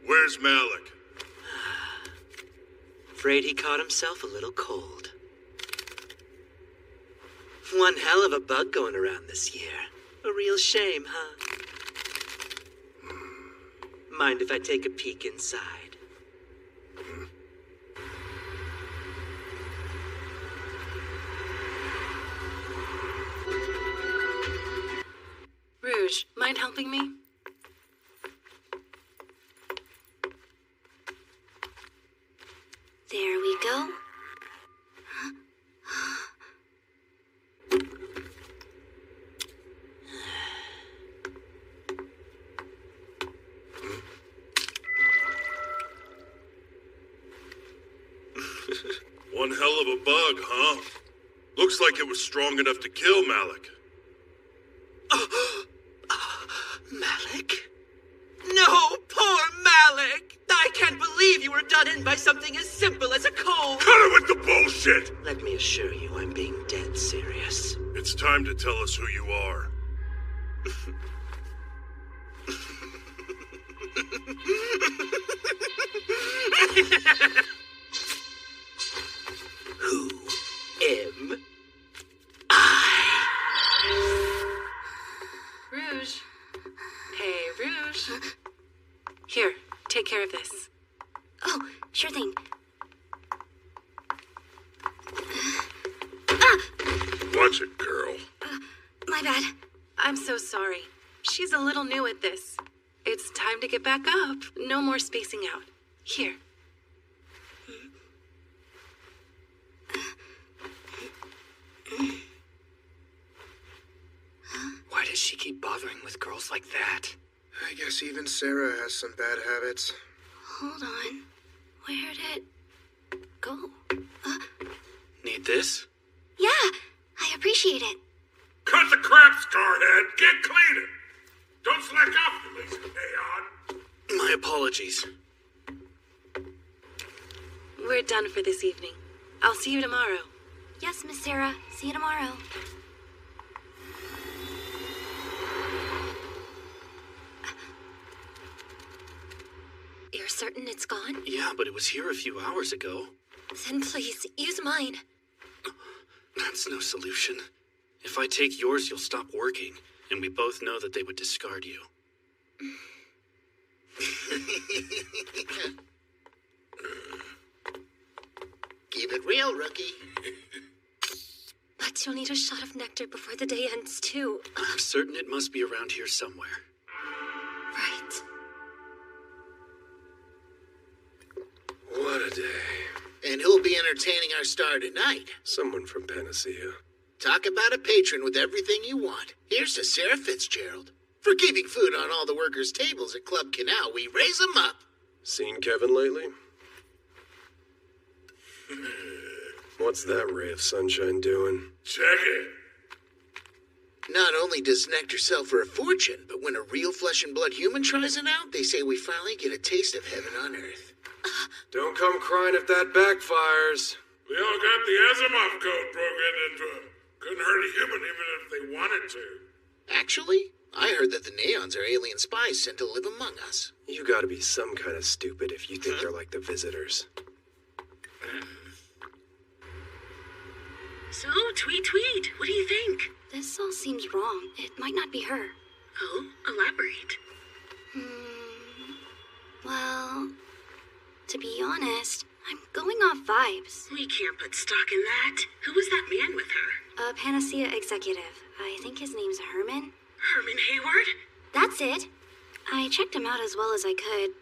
Where's Malik? Afraid he caught himself a little cold. One hell of a bug going around this year. A real shame, huh? Mind if I take a peek inside? Rouge, mind helping me? There we go. One hell of a bug, huh? Looks like it was strong enough to kill Malik. Malik? No, poor Malik! I can't believe you were done in by something as simple as a cold. Cut it with the bullshit! Let me assure you, I'm being dead serious. It's time to tell us who you are. Who am I? Rouge. Hey, Rouge. Here, take care of this. Oh, sure thing. Watch it, girl. My bad. I'm so sorry. She's a little new at this. It's time to get back up. No more spacing out. Here. Why does she keep bothering with girls like that? I guess even Sarah has some bad habits. Hold on. Where did it go? Need this? Yeah, I appreciate it. Cut the crap, Scarhead! Get cleaner! Don't slack off, you lazy peon! My apologies. We're done for this evening. I'll see you tomorrow. Yes, Miss Sarah. See you tomorrow. You're certain it's gone? Yeah, but it was here a few hours ago. Then please, use mine. That's no solution. If I take yours, you'll stop working, and we both know that they would discard you. Keep it real, rookie. But you'll need a shot of nectar before the day ends, too. I'm certain it must be around here somewhere. Right. What a day. And who'll be entertaining our star tonight? Someone from Panacea. Talk about a patron with everything you want. Here's to Sarah Fitzgerald. For keeping food on all the workers' tables at Club Canal, we raise them up. Seen Kevin lately? What's that ray of sunshine doing? Check it! Not only does nectar sell for a fortune, but when a real flesh and blood human tries it out, they say we finally get a taste of heaven on earth. Don't come crying if that backfires. We all got the Asimov code programmed into them. Couldn't hurt a human even if they wanted to. Actually, I heard that the Neons are alien spies sent to live among us. You gotta be some kind of stupid if you think they're like the visitors. So, Tweet, what do you think? This all seems wrong. It might not be her. Oh, elaborate. Well, to be honest, I'm going off vibes. We can't put stock in that. Who was that man with her? A Panacea executive. I think his name's Herman. Herman Hayward? That's it. I checked him out as well as I could.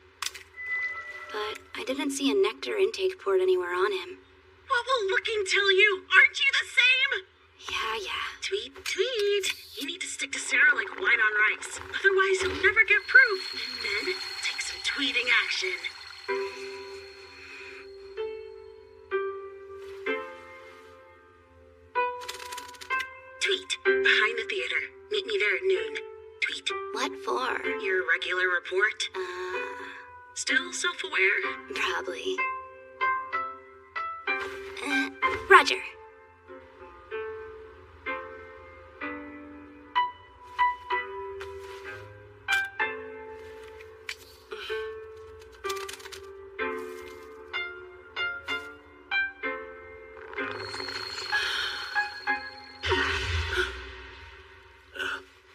But I didn't see a nectar intake port anywhere on him. What will looking tell you? Aren't you the same? Yeah. Tweet. You need to stick to Sarah like wine on rice. Otherwise, you'll never get proof. And then, take some tweeting action. Tweet. Behind the theater. Meet me there at noon. Tweet. What for? Your regular report. Still self-aware? Probably. Roger.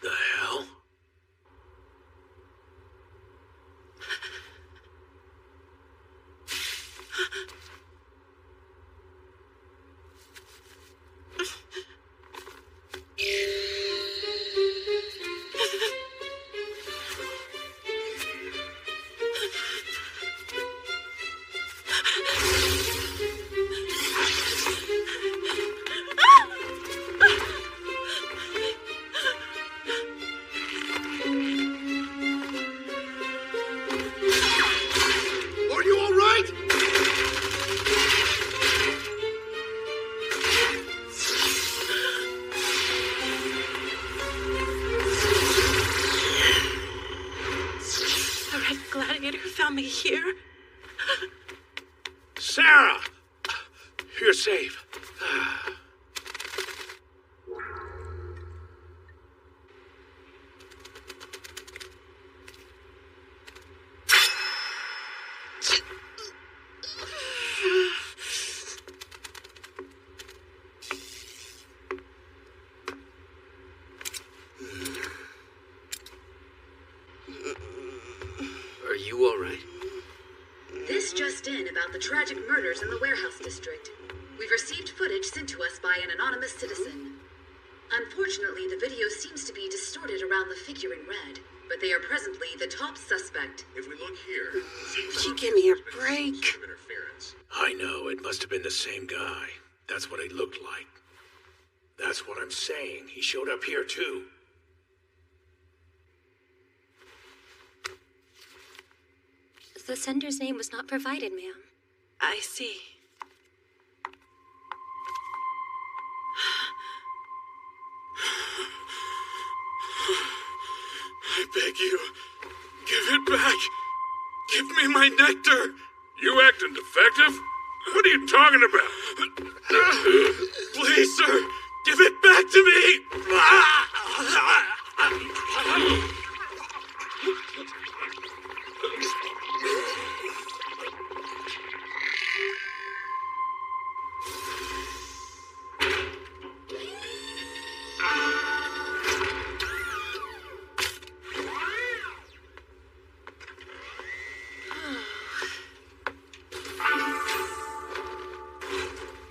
The hell? Are you all right? The Red Gladiator found me here. Sarah! You're safe. Are you all right? This just in about the tragic murders in the warehouse district. We've received footage sent to us by an anonymous citizen. Unfortunately, the video seems to be distorted around the figure in red, but they are presently the top suspect. If we look here, Would you give me a break? interference. I know, it must have been the same guy. That's what he looked like. That's what I'm saying. He showed up here too. The sender's name was not provided, ma'am. I see. I beg you, give it back. Give me my nectar. You acting defective? What are you talking about? Please, sir, give it back to me.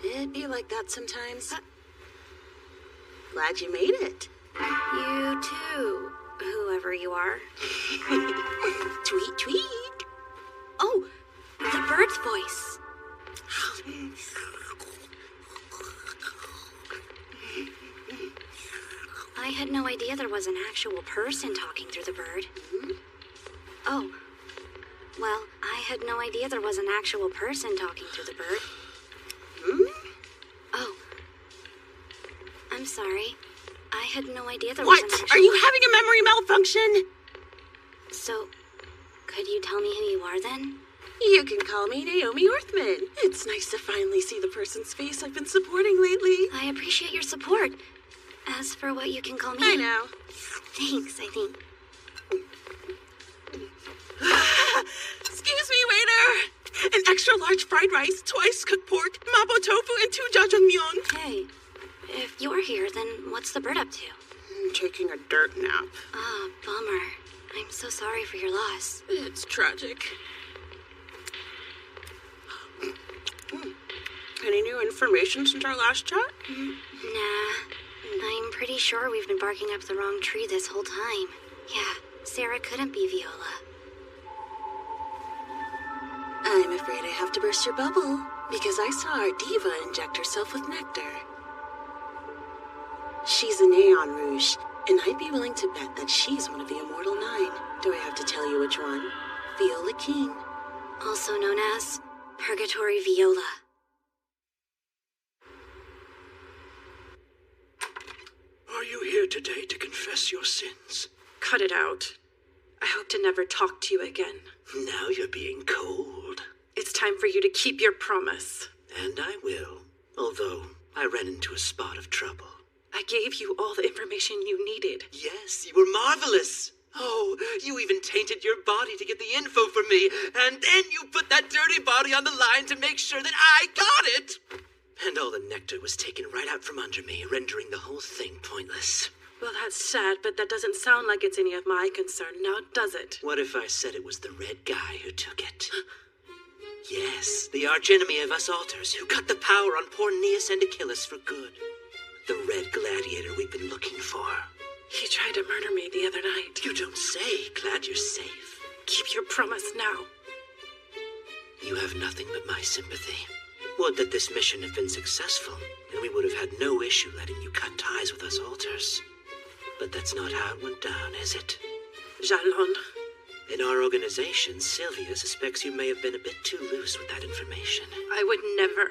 It'd be like that sometimes. Glad you made it. You too, whoever you are. Tweet, tweet. Oh, the bird's voice. I had no idea there was an actual person talking through the bird. Oh, well, I had no idea there was an actual person talking through the bird. Oh, I'm sorry. I had no idea there was What? an actual... Are you having a memory malfunction? So, could you tell me who you are then? You can call me Naomi Orthman. It's nice to finally see the person's face I've been supporting lately. I appreciate your support. As for what you can call me... I know. Thanks, I think. Excuse me, waiter. An extra large fried rice, twice cooked pork, mabo tofu, and 2 jjajangmyeon. Hey, if you're here, then what's the bird up to? Taking a dirt nap. Ah, bummer. I'm so sorry for your loss. It's tragic. Any new information since our last chat? Nah. I'm pretty sure we've been barking up the wrong tree this whole time. Yeah, Sarah couldn't be Viola. I'm afraid I have to burst your bubble, because I saw our diva inject herself with nectar. She's a Neon Rouge, and I'd be willing to bet that she's one of the Immortal 9. Do I have to tell you which one? Viola King. Also known as Purgatory Viola. you here today to confess your sins? Cut it out. I hope to never talk to you again. Now you're being cold. It's time for you to keep your promise. And I will, although I ran into a spot of trouble. I gave you all the information you needed. Yes, you were marvelous. Oh, you even tainted your body to get the info for me, and then you put that dirty body on the line to make sure that I got it. And all the nectar was taken right out from under me, rendering the whole thing pointless. Well, that's sad, but that doesn't sound like it's any of my concern, now does it? What if I said it was the red guy who took it? Yes, the archenemy of us alters, who cut the power on poor Neas and Achilles for good. The red gladiator we've been looking for. He tried to murder me the other night. You don't say. Glad you're safe. Keep your promise now. You have nothing but my sympathy. Would that this mission have been successful, and we would have had no issue letting you cut ties with us alters. But that's not how it went down, is it? Jalon. In our organization, Sylvia suspects you may have been a bit too loose with that information. I would never.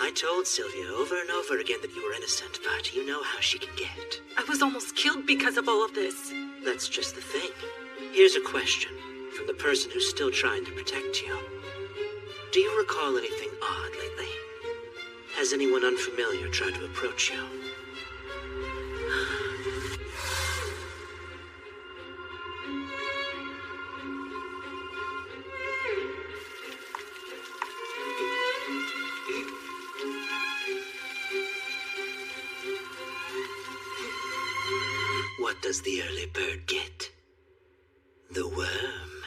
I told Sylvia over and over again that you were innocent, but you know how she can get. I was almost killed because of all of this. That's just the thing. Here's a question from the person who's still trying to protect you. Do you recall anything odd lately? Has anyone unfamiliar tried to approach you? What does the early bird get? The worm.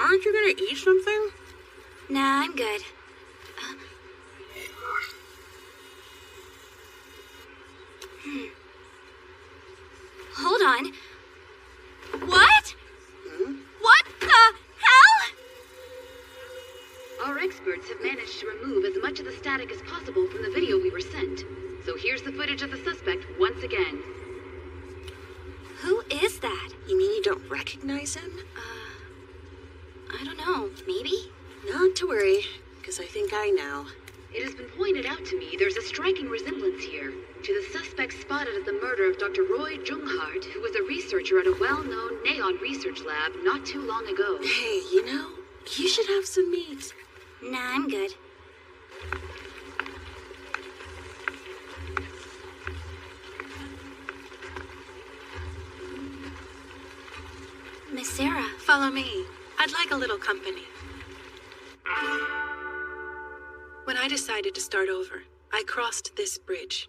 Aren't you gonna eat something? Nah, I'm good. Hold on. What? What the hell? Our experts have managed to remove as much of the static as possible from the video we were sent. So here's the footage of the suspect once again. Who is that? You mean you don't recognize him? I don't know. Maybe? Not to worry, because I think I know. It has been pointed out to me there's a striking resemblance here to the suspect spotted at the murder of Dr. Roy Junghart, who was a researcher at a well-known neon research lab not too long ago. Hey, you know, you should have some meat. Nah, I'm good. Miss Sarah. Follow me. I'd like a little company. When I decided to start over, I crossed this bridge.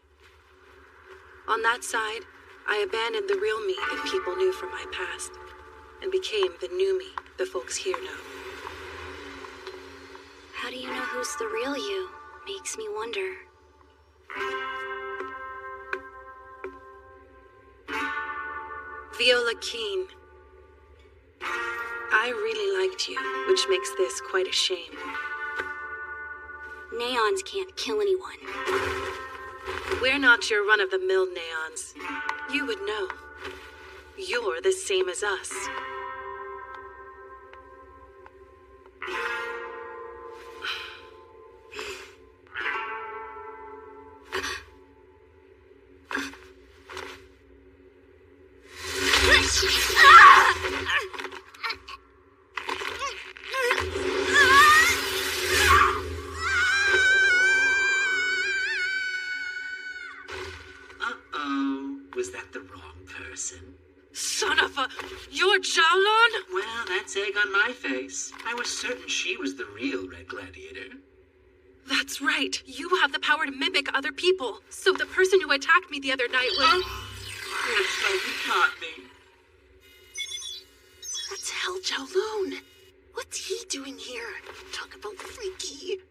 On that side, I abandoned the real me that people knew from my past, and became the new me the folks here know. How do you know who's the real you? Makes me wonder. Viola Keene. I really liked you, which makes this quite a shame. Neons can't kill anyone. We're not your run-of-the-mill neons. You would know. You're the same as us. Was that the wrong person? Son of a... You're Jalon? Well, that's egg on my face. I was certain she was the real Red Gladiator. That's right. You have the power to mimic other people. So the person who attacked me the other night was... Looks like you caught me. That's Hell Jalon. What's he doing here? Talk about freaky.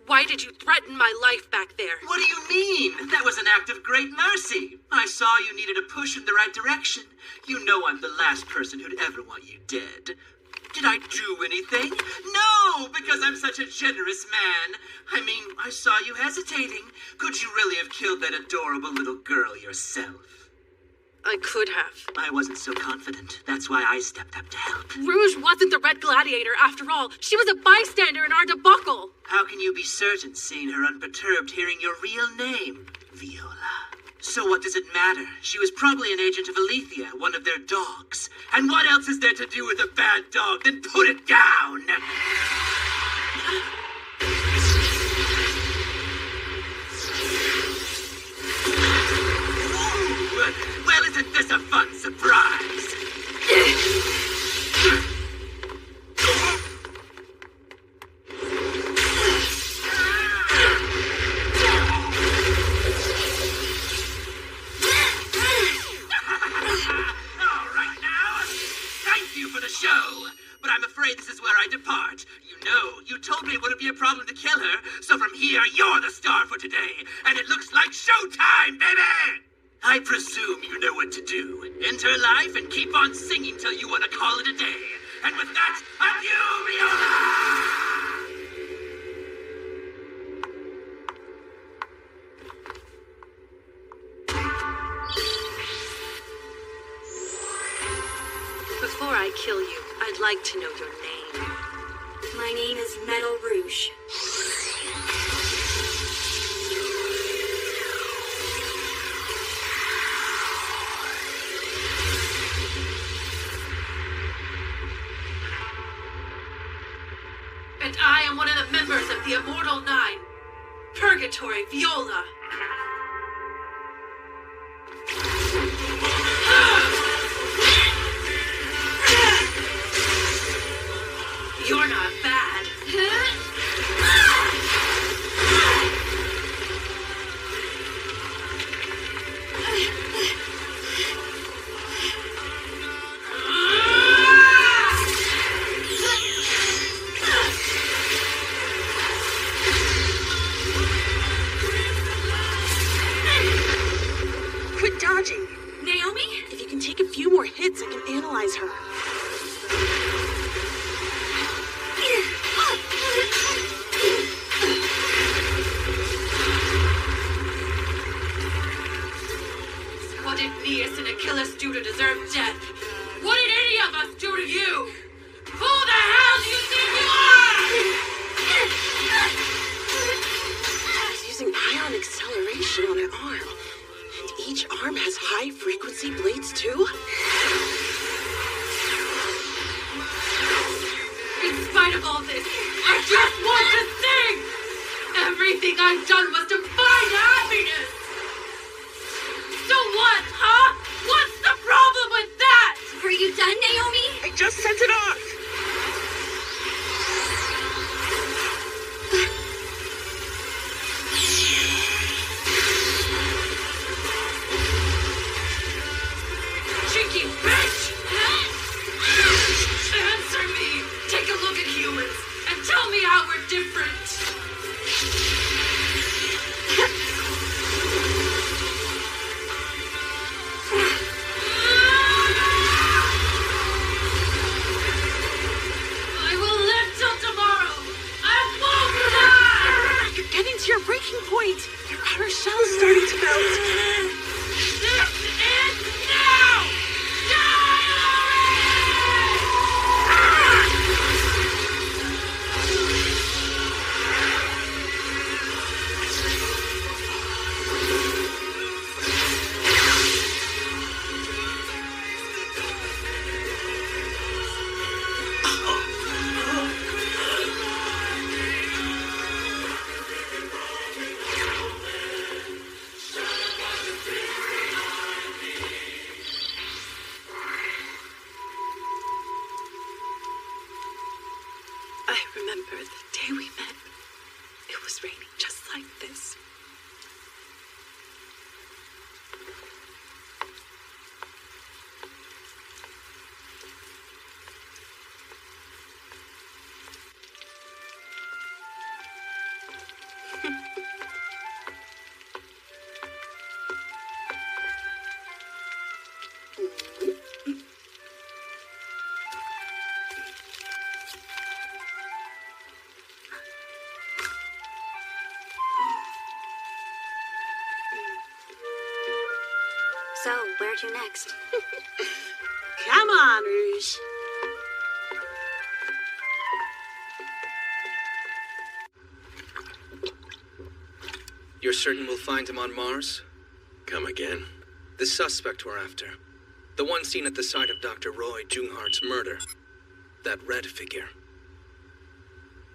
Why did you threaten my life back there? What do you mean? That was an act of great mercy. I saw you needed a push in the right direction. You know I'm the last person who'd ever want you dead. Did I do anything? No, because I'm such a generous man. I mean, I saw you hesitating. Could you really have killed that adorable little girl yourself? I could have. I wasn't so confident. That's why I stepped up to help. Rouge wasn't the Red Gladiator, after all. She was a bystander in our debacle. How can you be certain, seeing her unperturbed, hearing your real name, Viola? So what does it matter? She was probably an agent of Alethea, one of their dogs. And what else is there to do with a bad dog than put it down? Ooh, well, isn't this a fun surprise? Problem to kill her, so from here you're the star for today, and it looks like showtime, baby! I presume you know what to do. Enter life and keep on singing till you want to call it a day. And with that, adieu, Viola! Before I kill you, I'd like to know your name. My name is Metal Rouge. And I am one of the members of the Immortal Nine, Purgatory Viola. You're not bad. Quit dodging. Naomi? If you can take a few more hits, I can analyze her. What did Neas and Achilles do to deserve death? What did any of us do to you? Who the hell do you think you are? She's using ion acceleration on her arm. And each arm has high-frequency blades, too? In spite of all this, I just want to sing! Everything I've done was to find happiness! So what, huh? What's the problem with that? Are you done, Naomi? I just sent it off! Cheeky bitch! Answer me! Take a look at humans and tell me how we're different! I will live till tomorrow! I won't die! You're getting to your breaking point. Your outer shell is starting to melt. This is now! Die already! I remember the day we met. It was raining just like this. So, where to next? Come on, Rouge. You're certain we'll find him on Mars? Come again? The suspect we're after. The one seen at the site of Dr. Roy Junghart's murder. That red figure.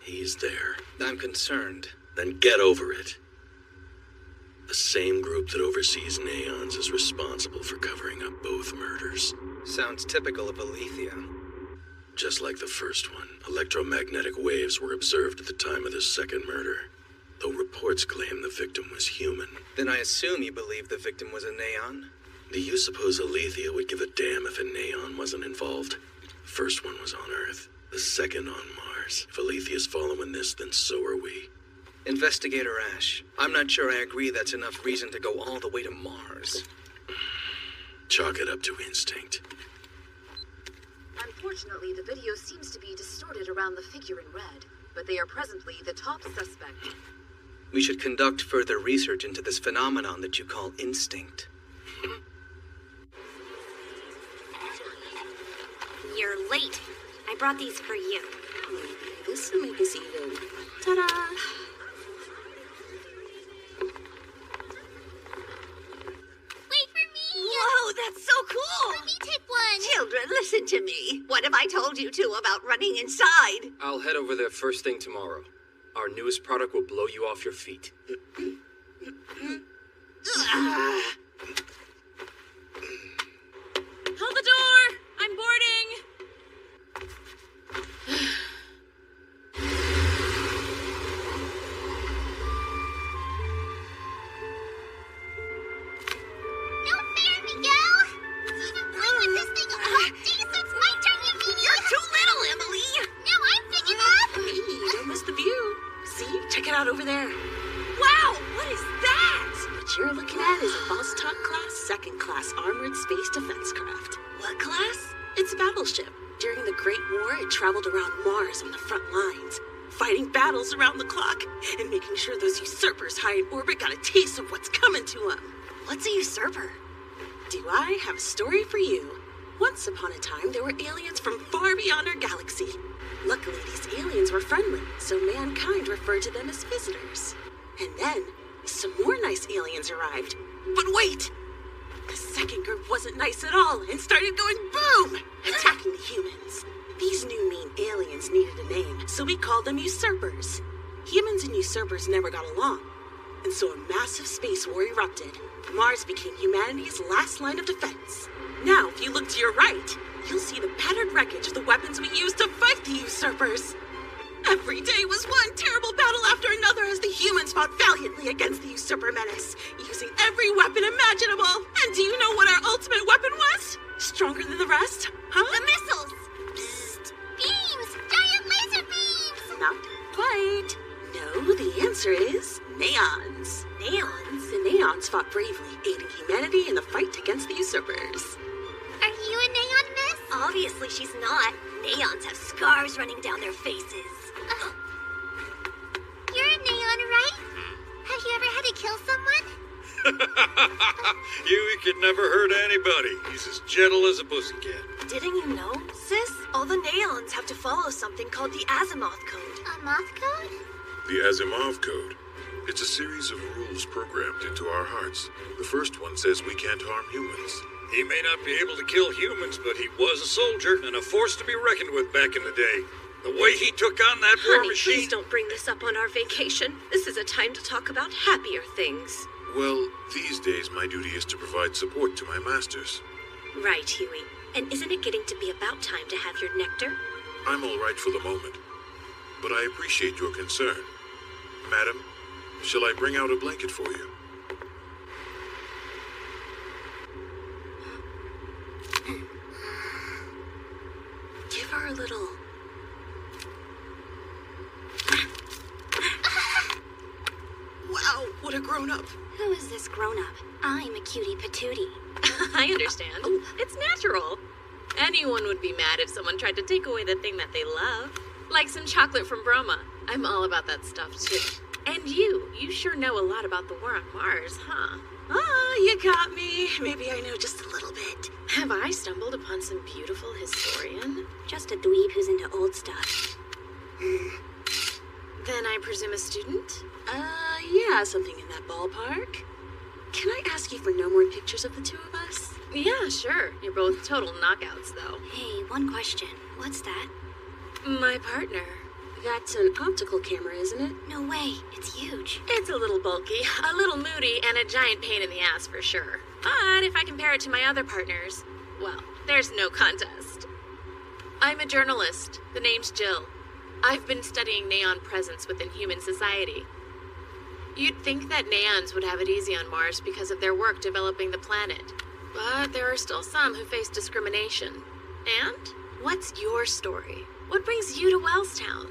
He's there. I'm concerned. Then get over it. The same group that oversees Neons is responsible for covering up both murders. Sounds typical of Alethea. Just like the first one, electromagnetic waves were observed at the time of the second murder, though reports claim the victim was human. Then I assume you believe the victim was a Neon? Do you suppose Alethea would give a damn if a Neon wasn't involved? The first one was on Earth, the second on Mars. If Alethea's following this, then so are we. Investigator Ash, I'm not sure I agree that's enough reason to go all the way to Mars. Chalk it up to instinct. Unfortunately, the video seems to be distorted around the figure in red, but they are presently the top suspect. We should conduct further research into this phenomenon that you call instinct. You're late. I brought these for you. Maybe this will make us even. Ta-da! Wait for me! Whoa, that's so cool! Let me take one! Children, listen to me. What have I told you two about running inside? I'll head over there first thing tomorrow. Our newest product will blow you off your feet. Hold the door! I'm boarding! No fair, Miguel! You've been playing with this thing all day, so it's my turn, you mean? You're too little, Emily! Now I'm big enough! Hey, don't miss the view. See? Check it out over there. Wow, what is that? What you're looking at is a Boss Talk class, second class armored space defense craft. What class? It's a battleship. During the Great War, it traveled around Mars on the front lines, fighting battles around the clock and making sure those usurpers high in orbit got a taste of what's coming to them. What's a usurper? Do I have a story for you? Once upon a time, there were aliens from far beyond our galaxy. Luckily, these aliens were friendly, so mankind referred to them as visitors. And then, some more nice aliens arrived. But wait! The second group wasn't nice at all and started going boom! Attacking the humans. These new mean aliens needed a name, so we called them usurpers. Humans and usurpers never got along, and so a massive space war erupted. Mars became humanity's last line of defense. Now, if you look to your right, you'll see the battered wreckage of the weapons we used to fight the usurpers. Every day was one terrible battle after another as the humans fought valiantly against the usurper menace, using every weapon imaginable. And do you know what our ultimate weapon was? Stronger than the rest? Huh? The missiles! Psst! Beams! Giant laser beams! Not quite. No, the answer is neons. Neons? The neons fought bravely, aiding humanity in the fight against the usurpers. Are you a neon, miss? Obviously she's not. Neons have scars running down their faces. You're a neon, right? Have you ever had to kill someone? Huey could never hurt anybody. He's as gentle as a pussycat. Didn't you know, sis? All the neons have to follow something called the Asimov Code. A moth code? The Asimov Code. It's a series of rules programmed into our hearts. The first one says we can't harm humans. He may not be able to kill humans, but he was a soldier and a force to be reckoned with back in the day. The way he took on that war Honey, machine... please don't bring this up on our vacation. This is a time to talk about happier things. Well, these days my duty is to provide support to my masters. Right, Huey. And isn't it getting to be about time to have your nectar? I'm all right for the moment, but I appreciate your concern. Madam, shall I bring out a blanket for you? Give her a little... Wow, what a grown-up. Who is this grown-up? I'm a cutie patootie. I understand. It's natural. Anyone would be mad if someone tried to take away the thing that they love. Like some chocolate from Broma. I'm all about that stuff, too. And you sure know a lot about the war on Mars, huh? Ah, you got me. Maybe I know just a little bit. Have I stumbled upon some beautiful historian? Just a dweeb who's into old stuff. Then I presume a student? Yeah, something in that ballpark. Can I ask you for no more pictures of the two of us? Yeah, sure. You're both total knockouts, though. Hey, one question. What's that? My partner. That's an optical camera, isn't it? No way. It's huge. It's a little bulky, a little moody, and a giant pain in the ass for sure. But if I compare it to my other partners, well, there's no contest. I'm a journalist. The name's Jill. I've been studying neon presence within human society. You'd think that neons would have it easy on Mars because of their work developing the planet. But there are still some who face discrimination. And what's your story? What brings you to Wellstown?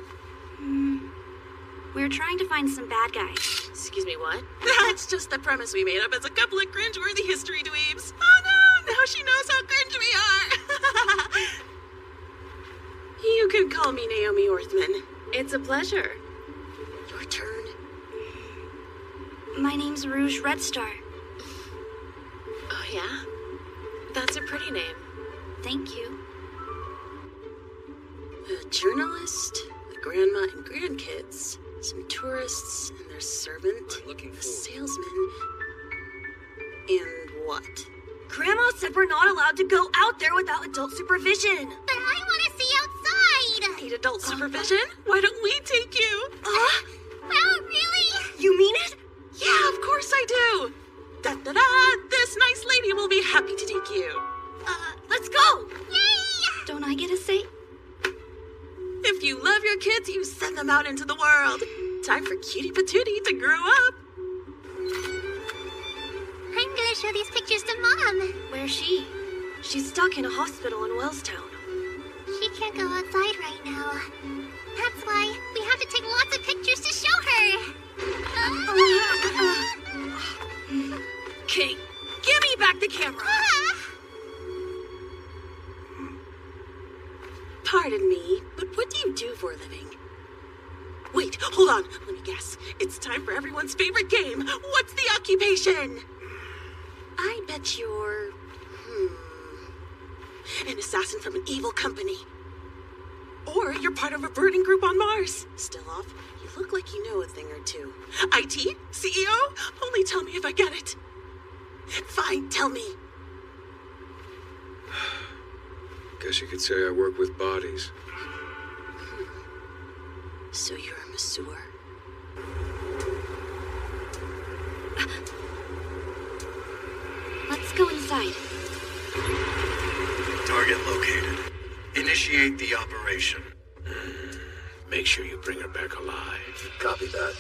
We're trying to find some bad guys. Excuse me, what? That's just the premise we made up as a couple of cringeworthy history dweebs. Oh no, now she knows how cringe we are. You can call me Naomi Orthman. It's a pleasure. Your turn. My name's Rouge Red Star. Oh, yeah? That's a pretty name. Thank you. A journalist, a grandma and grandkids, some tourists and their servant, a salesman, and what? Grandma said we're not allowed to go out there without adult supervision. But I want to see outside. Need adult supervision? Why don't we take you? Well, really? You mean it? Yeah, of course I do. Da-da-da, this nice lady will be happy to take you. Let's go. Yay! Don't I get a say? If you love your kids, you send them out into the world. Time for Cutie Patootie to grow up. I'm gonna show these pictures to Mom. Where's she? She's stuck in a hospital in Wellstown. She can't go outside right now. That's why we have to take lots of pictures to show her. Okay, give me back the camera. Pardon me, but what do you do for a living? Wait, hold on. Let me guess. It's time for everyone's favorite game. What's the occupation? I bet you're... an assassin from an evil company. Or you're part of a birding group on Mars. Still off, you look like you know a thing or two. IT? CEO? Only tell me if I get it. Fine, tell me. Guess you could say I work with bodies. So you're a masseur? Let's go inside. Target located. Initiate the operation. Make sure you bring her back alive. Copy that.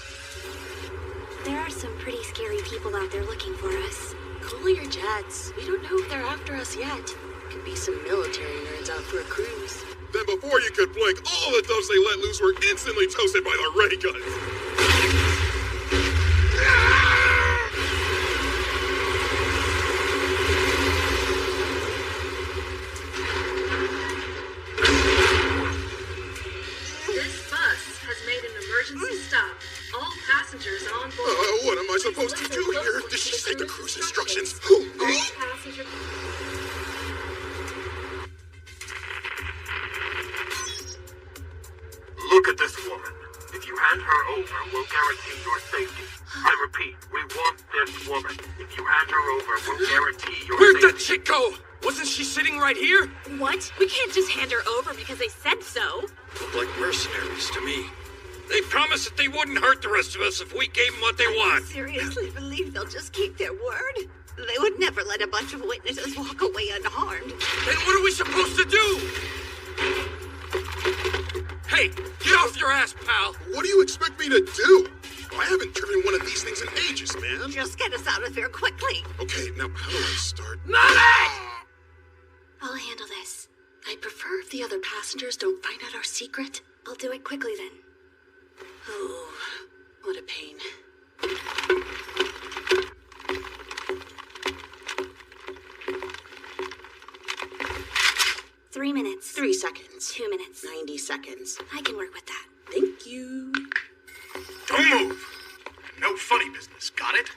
There are some pretty scary people out there looking for us. Cool your jets. We don't know if they're after us yet. Could be some military nerds out for a cruise. Then before you could blink, all the dubs they let loose were instantly toasted by the ray guns. This bus has made an emergency stop. All passengers on board. What am I supposed to do here? Did she say the cruise instructions? All passengers... Look at this woman. If you hand her over, we'll guarantee your safety. I repeat, we want this woman. If you hand her over, we'll guarantee your Where'd safety. that chick go? Wasn't she sitting right here? What? We can't just hand her over because they said so. Look like mercenaries to me. They promised that they wouldn't hurt the rest of us if we gave them what they want. Seriously believe they'll just keep their word? They would never let a bunch of witnesses walk away unharmed. Then what are we supposed to do? Hey, get off your ass, pal. What do you expect me to do? I haven't driven one of these things in ages, man. Just get us out of here quickly. Okay, now how do I start? I'll handle this. I prefer if the other passengers don't find out our secret. I'll do it quickly then. Oh, what a pain. 3 minutes. 3 seconds. 2 minutes. 90 seconds. I can work with that. Thank you. Don't move. No funny business, got it?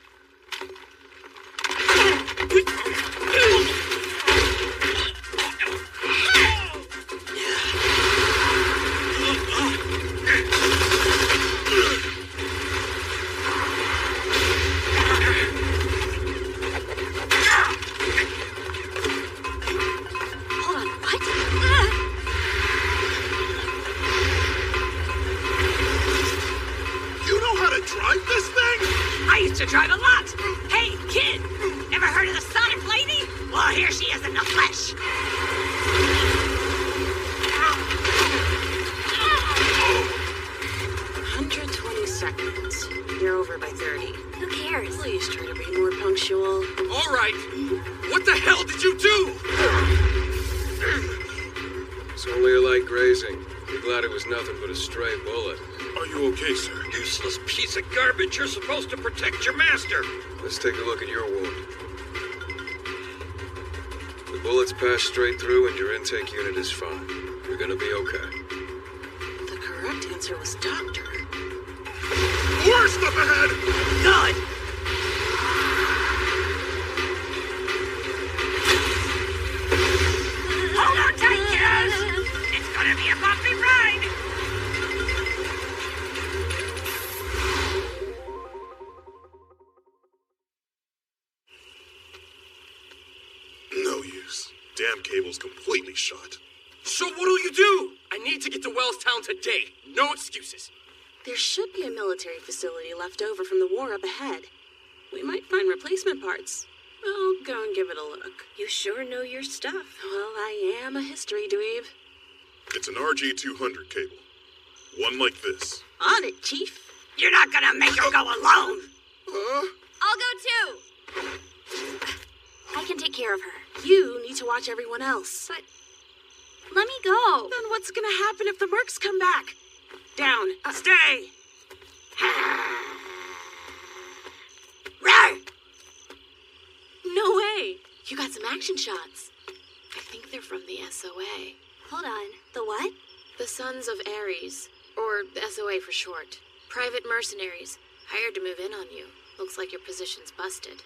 Oh, here she is in the flesh. 120 seconds. You're over by 30. Who cares? Please try to be more punctual. All right. What the hell did you do? It's only a light grazing. You're glad it was nothing but a stray bullet. Are you okay, sir? Useless piece of garbage. You're supposed to protect your master. Let's take a look at your wound. The bullets passed straight through and your intake unit is fine. You're gonna be okay. The correct answer was doctor. Worst up ahead! Good. Hold on tight, kiddos. It's gonna be a bumpy ride. No use. Damn cable's completely shot. So what'll you do? I need to get to Wellstown today. No excuses. There should be a military facility left over from the war up ahead. We might find replacement parts. I'll go and give it a look. You sure know your stuff. Well, I am a history dweeb. It's an RG-200 cable. One like this. On it, Chief. You're not gonna make her go alone. I'll go too. I can take care of her. You need to watch everyone else. But let me go. Then what's gonna happen if the mercs come back? Down. Stay. Rawr. No way. You got some action shots. I think they're from the SOA. Hold on. The what? The Sons of Ares, or the SOA for short. Private mercenaries, hired to move in on you. Looks like your position's busted.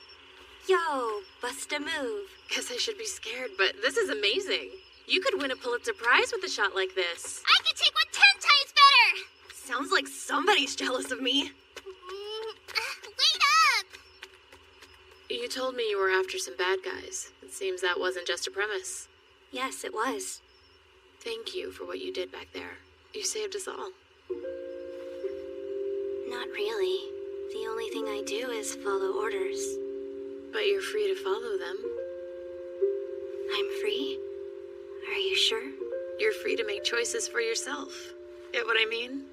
Yo, bust a move. Guess I should be scared, but this is amazing. You could win a Pulitzer Prize with a shot like this. I could take one 10 times better! Sounds like somebody's jealous of me. Wait up! You told me you were after some bad guys. It seems that wasn't just a premise. Yes, it was. Thank you for what you did back there. You saved us all. Not really. The only thing I do is follow orders. But you're free to follow them. I'm free? Are you sure? You're free to make choices for yourself. Get what I mean?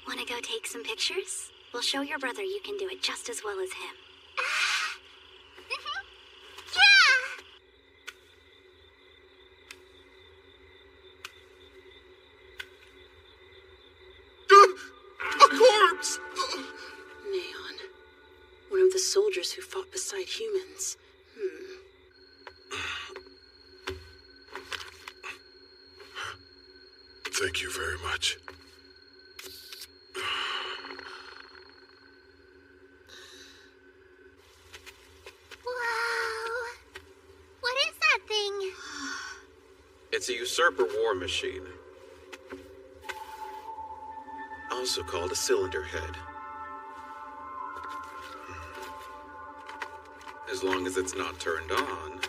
Wanna go take some pictures? We'll show your brother you can do it just as well as him. Soldiers who fought beside humans. Thank you very much. Whoa. What is that thing? It's a usurper war machine. Also called a cylinder head. As long as it's not turned on,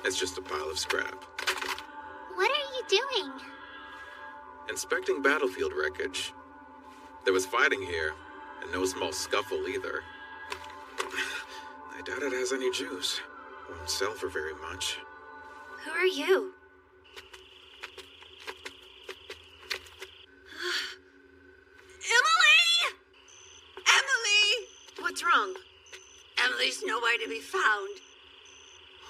it's just a pile of scrap. What are you doing? Inspecting battlefield wreckage. There was fighting here, and no small scuffle either. I doubt it has any juice. Won't sell for very much. Who are you? Emily! Emily! What's wrong? Emily's nowhere to be found.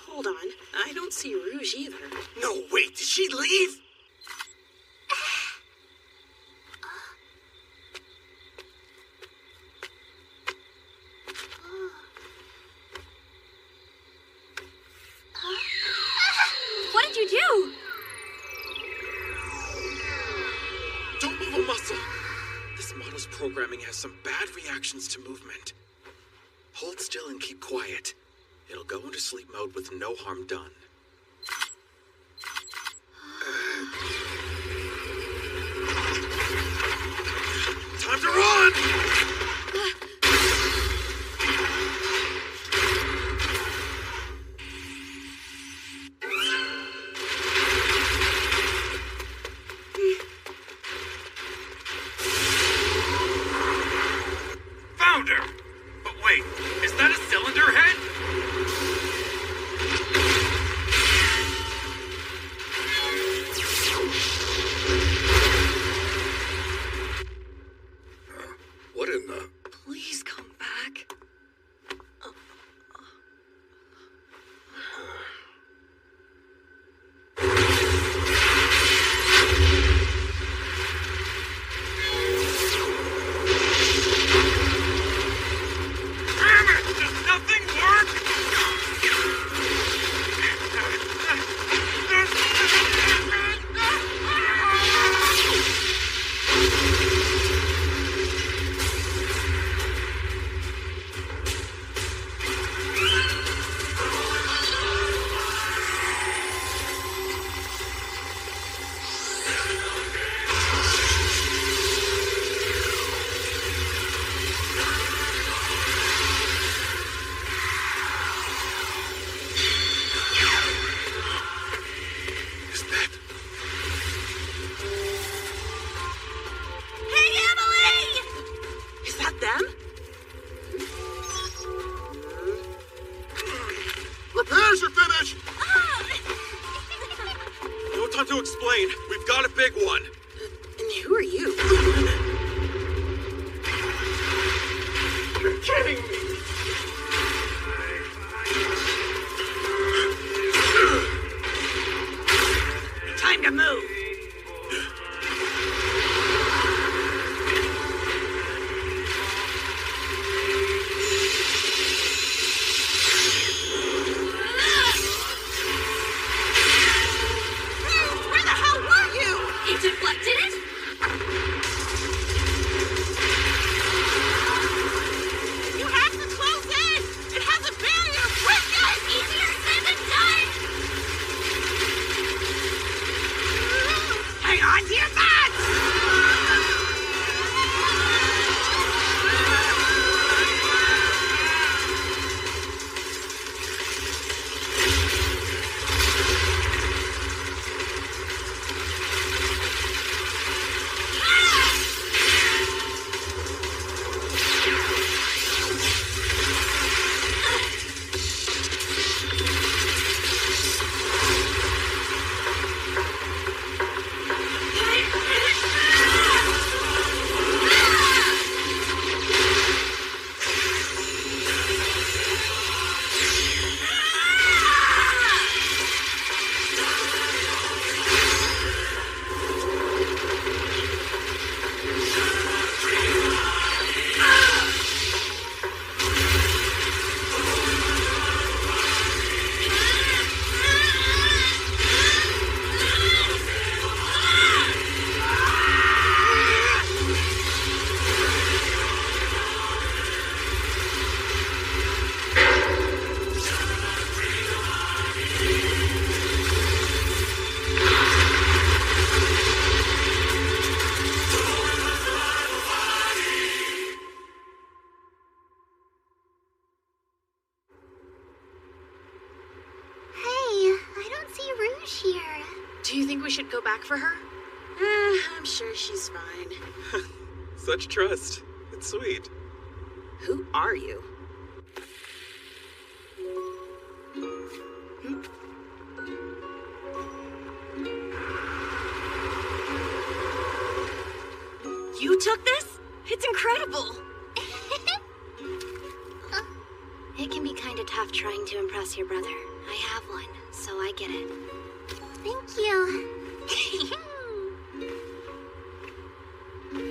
Hold on. I don't see Rouge either. No, wait, did she leave? What did you do? Don't move a muscle! This model's programming has some bad reactions to movement. Hold still and keep quiet. It'll go into sleep mode with no harm done. Time to run! time to explain. We've got a big one. And who are you? You're kidding me. Time to move. Where the hell were you? It deflected it? You have to close in! It has a barrier! Break it! Easier said than done! Hang on to your butts! Do you think we should go back for her? I'm sure she's fine. Such trust. It's sweet. Who are you? You took this? It's incredible. It can be kind of tough trying to impress your brother. I have one, so I get it. Thank you.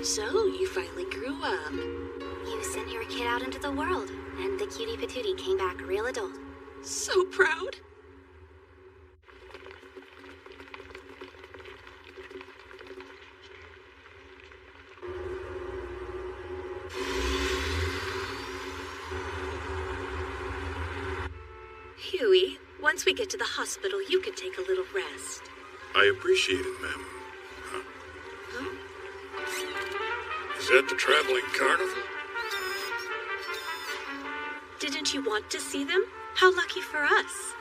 So, you finally grew up. You sent your kid out into the world, and the cutie patootie came back real adult. So proud. Huey, once we get to the hospital, you could take a little rest. I appreciate it, ma'am. Is that the traveling carnival? Didn't you want to see them? How lucky for us.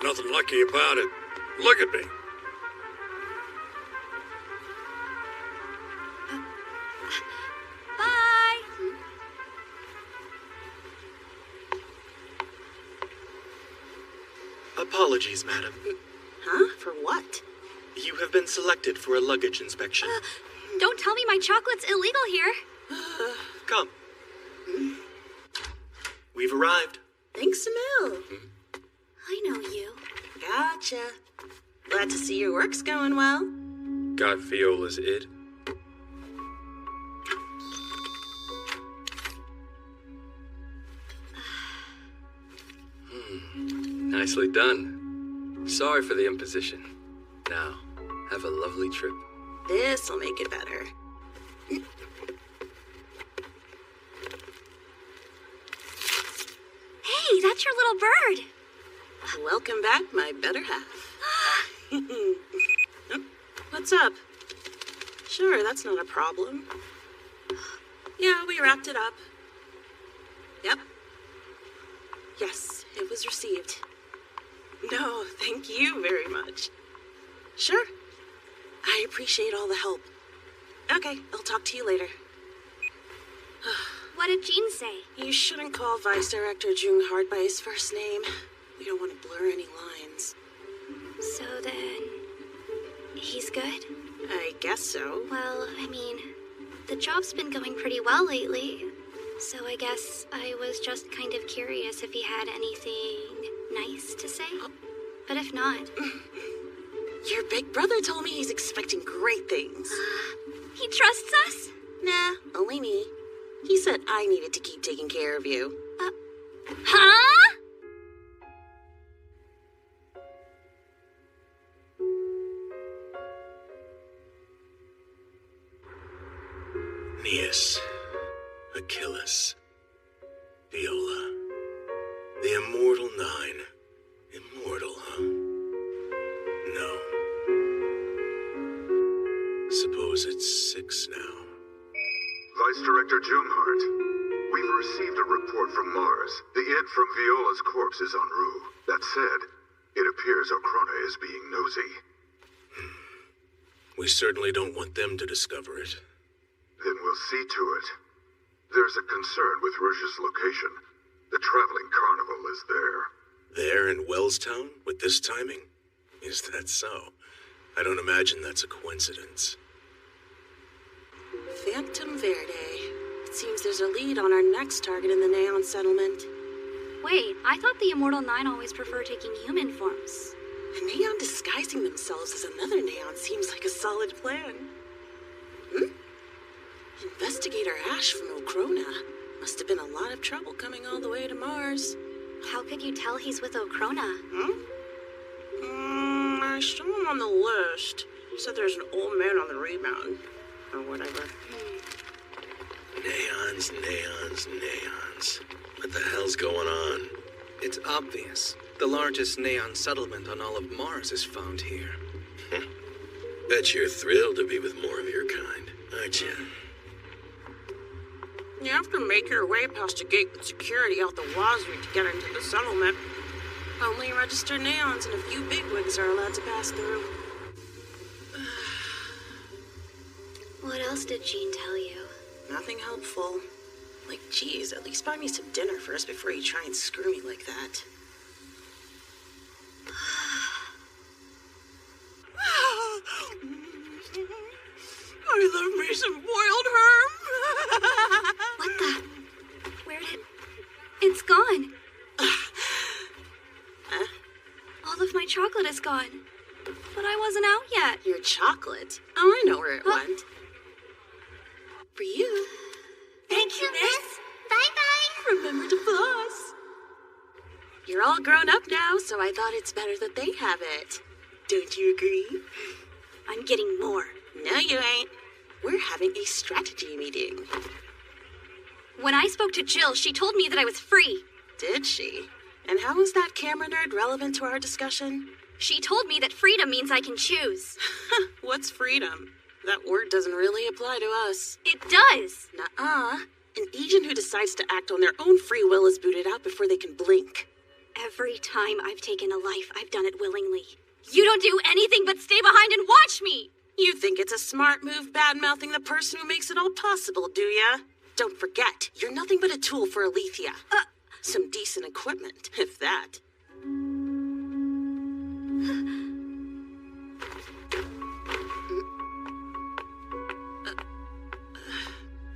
Nothing lucky about it. Look at me. Bye! Apologies, madam. Huh? For what? You have been selected for a luggage inspection. Don't tell me my chocolate's illegal here. Come. We've arrived. Thanks, Emil. I know you. Gotcha. Glad to see your work's going well. Got Viola's id? Nicely done. Sorry for the imposition. Now, have a lovely trip. This'll make it better. Hey, that's your little bird. Welcome back, my better half. What's up? Sure, that's not a problem. Yeah, we wrapped it up. Yep. Yes, it was received. No, thank you very much. Sure. I appreciate all the help. Okay, I'll talk to you later. What did Jean say? You shouldn't call Vice Director Junghart by his first name. We don't want to blur any lines. So then, He's good? I guess so. Well, I mean, the job's been going pretty well lately. So I guess I was just kind of curious if he had anything nice to say. But if not... Your big brother told me he's expecting great things. He trusts us? Nah, only me. He said I needed to keep taking care of you. Huh? Aeneas, Achilles, Viola, the immortal 9. Immortal, huh? No. Suppose it's 6 now. Vice Director Junghart, we've received a report from Mars. The id from Viola's corpse is en route. That said, it appears Ocrona is being nosy. We certainly don't want them to discover it. Then we'll see to it. There's a concern with Rouge's location. The traveling carnival is there. There in Wellstown with this timing? Is that so? I don't imagine that's a coincidence. Phantom Verde. It seems there's a lead on our next target in the Neon settlement. Wait, I thought the Immortal 9 always prefer taking human forms. A Neon disguising themselves as another Neon seems like a solid plan. Investigator Ash from Ocrona. Must have been a lot of trouble coming all the way to Mars. How could you tell he's with Ocrona? I saw him on the list. He said there's an old man on the rebound. Or whatever. Neons, neons, neons. What the hell's going on? It's obvious. The largest neon settlement on all of Mars is found here. Bet you're thrilled to be with more of your kind, aren't you? You have to make your way past a gate with security out the wazoo to get into the settlement. Only registered neons and a few bigwigs are allowed to pass through. What else did Jean tell you? Nothing helpful. Like, geez, at least buy me some dinner first before you try and screw me like that. I love me some boiled herb. What the? Where did... It's gone. All of my chocolate is gone. But I wasn't out yet. Your chocolate? Oh, I know where it went. For you. Thank you, miss. Bye-bye. Remember to floss. You're all grown up now, so I thought it's better that they have it. Don't you agree? I'm getting more. No, you ain't. We're having a strategy meeting. When I spoke to Jill, she told me that I was free. Did she? And how is that camera nerd relevant to our discussion? She told me that freedom means I can choose. What's freedom? That word doesn't really apply to us. It does. Nuh-uh. An agent who decides to act on their own free will is booted out before they can blink. Every time I've taken a life, I've done it willingly. You don't do anything but stay behind and watch me! You think it's a smart move bad-mouthing the person who makes it all possible, do ya? Don't forget, you're nothing but a tool for Alethea. Some decent equipment, if that.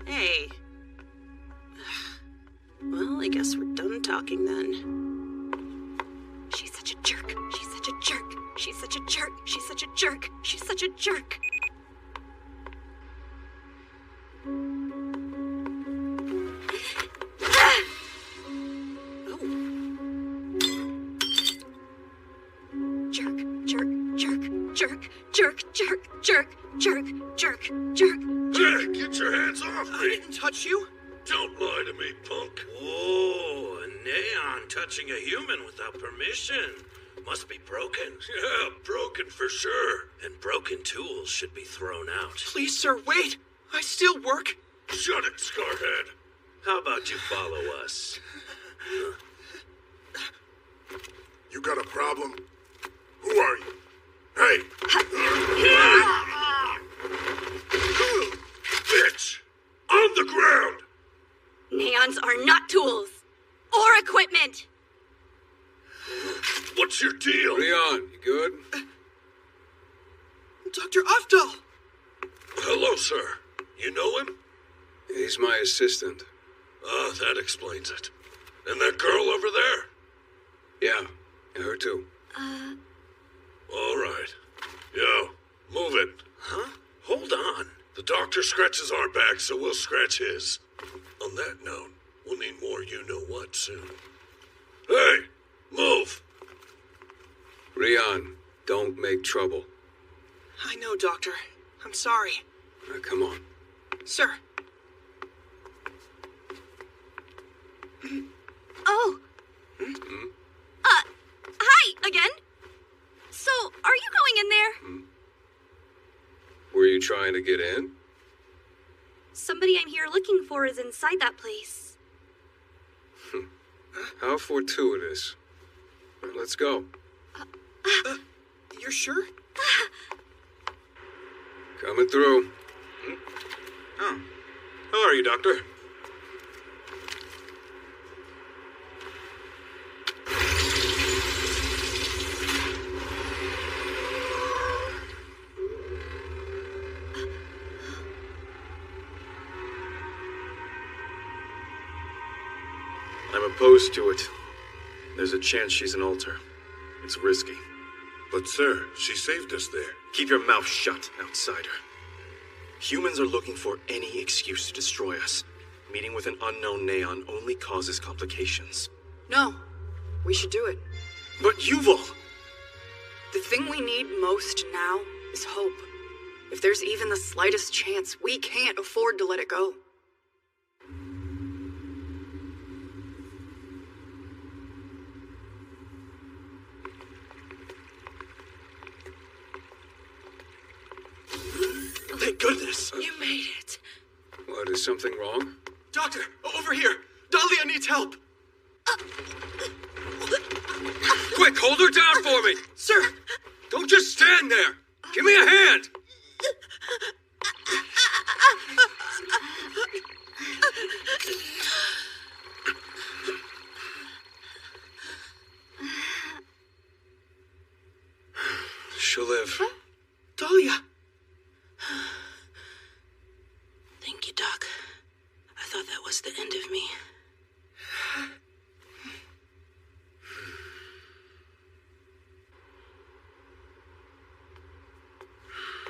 Hey. Well, I guess we're done talking then. She's such a jerk. She's such a jerk. She's such a jerk. She's such a jerk. She's such a jerk. Hey, get your hands off me! I didn't touch you. Don't lie to me, punk. Oh, a neon touching a human without permission. Must be broken. Yeah, broken for sure. And broken tools should be thrown out. Please, sir, wait. I still work. Shut it, Scarhead. How about you follow us? You got a problem? Who are you? Hey! Bitch! On the ground! Neons are not tools. Or equipment. What's your deal? Leon, you good? Dr. Raftel! Hello, sir. You know him? He's my assistant. Ah, that explains it. And that girl over there? Yeah, her too. All right. Yo, move it. Huh? Hold on. The doctor scratches our back, so we'll scratch his. On that note, we'll need more you-know-what soon. Hey, move! Rian, don't make trouble. I know, Doctor. I'm sorry. Now, come on. Sir. Oh. Hi, again. So, are you going in there? Were you trying to get in? Somebody I'm here looking for is inside that place. How fortuitous. Let's go. You're sure? Coming through. Oh. How are you, Doctor? I'm opposed to it. There's a chance she's an alter. It's risky. But sir, she saved us there. Keep your mouth shut, outsider. Humans are looking for any excuse to destroy us. Meeting with an unknown Neon only causes complications. No, we should do it. But Yuval! The thing we need most now is hope. If there's even the slightest chance, we can't afford to let it go. Thank goodness! You made it. What, is something wrong? Doctor, over here! Dahlia needs help! Quick, hold her down for me! Sir! Don't just stand there! Give me a hand! She'll live. Dahlia! Thank you, Doc. I thought that was the end of me.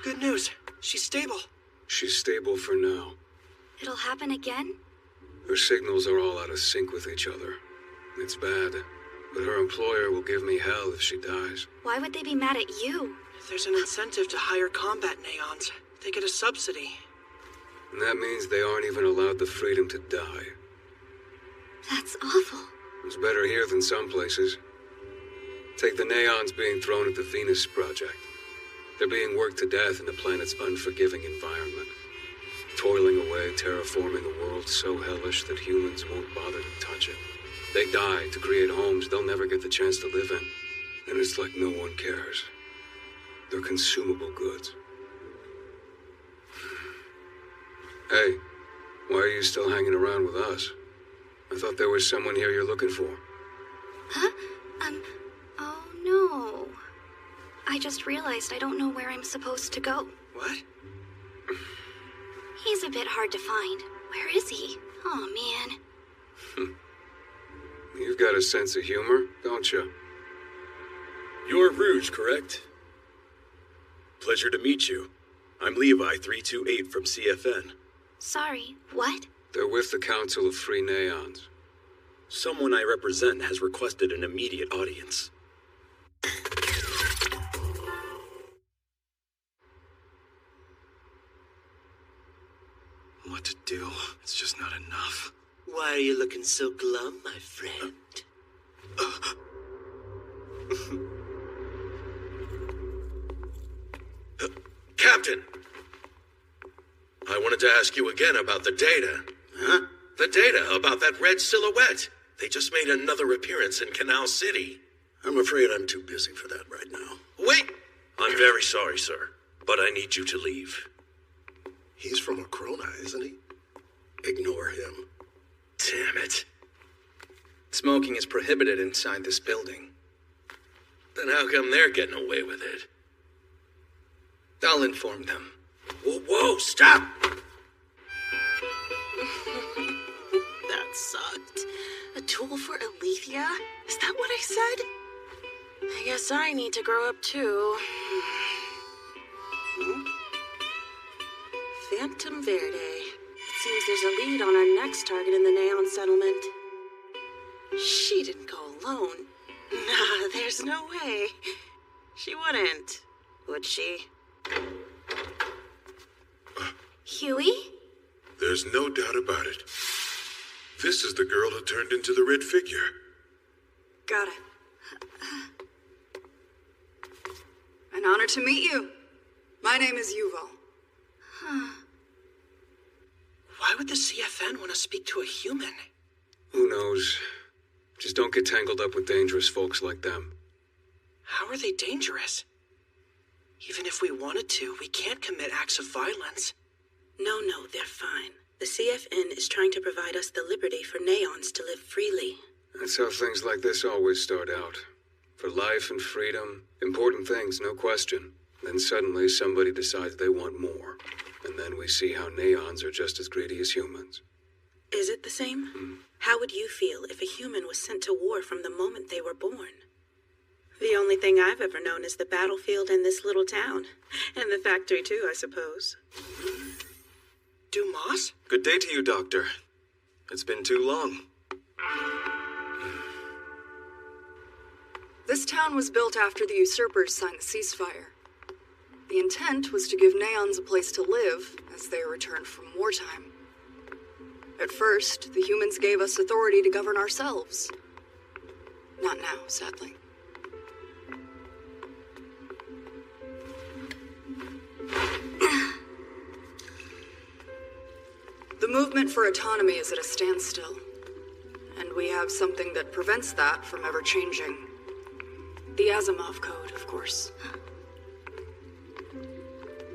Good news. She's stable. She's stable for now. It'll happen again? Her signals are all out of sync with each other. It's bad, but her employer will give me hell if she dies. Why would they be mad at you? There's an incentive to hire combat Neons. They get a subsidy. And that means they aren't even allowed the freedom to die. That's awful. It's better here than some places. Take the Neons being thrown at the Venus Project. They're being worked to death in the planet's unforgiving environment. Toiling away, terraforming a world so hellish that humans won't bother to touch it. They die to create homes they'll never get the chance to live in. And it's like no one cares. They're consumable goods. Hey, why are you still hanging around with us? I thought there was someone here you're looking for. Huh? Oh no. I just realized I don't know where I'm supposed to go. What? He's a bit hard to find. Where is he? Oh man. You've got a sense of humor, don't you? You're Rouge, correct? Pleasure to meet you. I'm Levi 328 from CFN. Sorry, what? They're with the Council of Free Neons. Someone I represent has requested an immediate audience. What to do? It's just not enough. Why are you looking so glum, my friend? Captain! I wanted to ask you again about the data. Huh? The data about that red silhouette. They just made another appearance in Canal City. I'm afraid I'm too busy for that right now. Wait! I'm very sorry, sir, but I need you to leave. He's from Akrona, isn't he? Ignore him. Damn it. Smoking is prohibited inside this building. Then how come they're getting away with it? I'll inform them. Whoa, stop! That sucked. A tool for Alethea? Is that what I said? I guess I need to grow up too. Phantom Verde. It seems there's a lead on our next target in the Neon settlement. She didn't go alone. Nah, there's no way. She wouldn't, would she? Huey? There's no doubt about it. This is the girl who turned into the red figure. Got it. An honor to meet you. My name is Yuval. Why would the CFN want to speak to a human? Who knows? Just don't get tangled up with dangerous folks like them. How are they dangerous? Even if we wanted to, we can't commit acts of violence. No, they're fine. The CFN is trying to provide us the liberty for Neons to live freely. That's how things like this always start out. For life and freedom, important things, no question. Then suddenly somebody decides they want more. And then we see how Neons are just as greedy as humans. Is it the same? How would you feel if a human was sent to war from the moment they were born? The only thing I've ever known is the battlefield and this little town. And the factory too, I suppose. Dumas? Good day to you, Doctor. It's been too long. This town was built after the usurpers signed the ceasefire. The intent was to give Neons a place to live as they returned from wartime. At first, the humans gave us authority to govern ourselves. Not now, sadly. The movement for autonomy is at a standstill, and we have something that prevents that from ever changing. The Asimov Code, of course.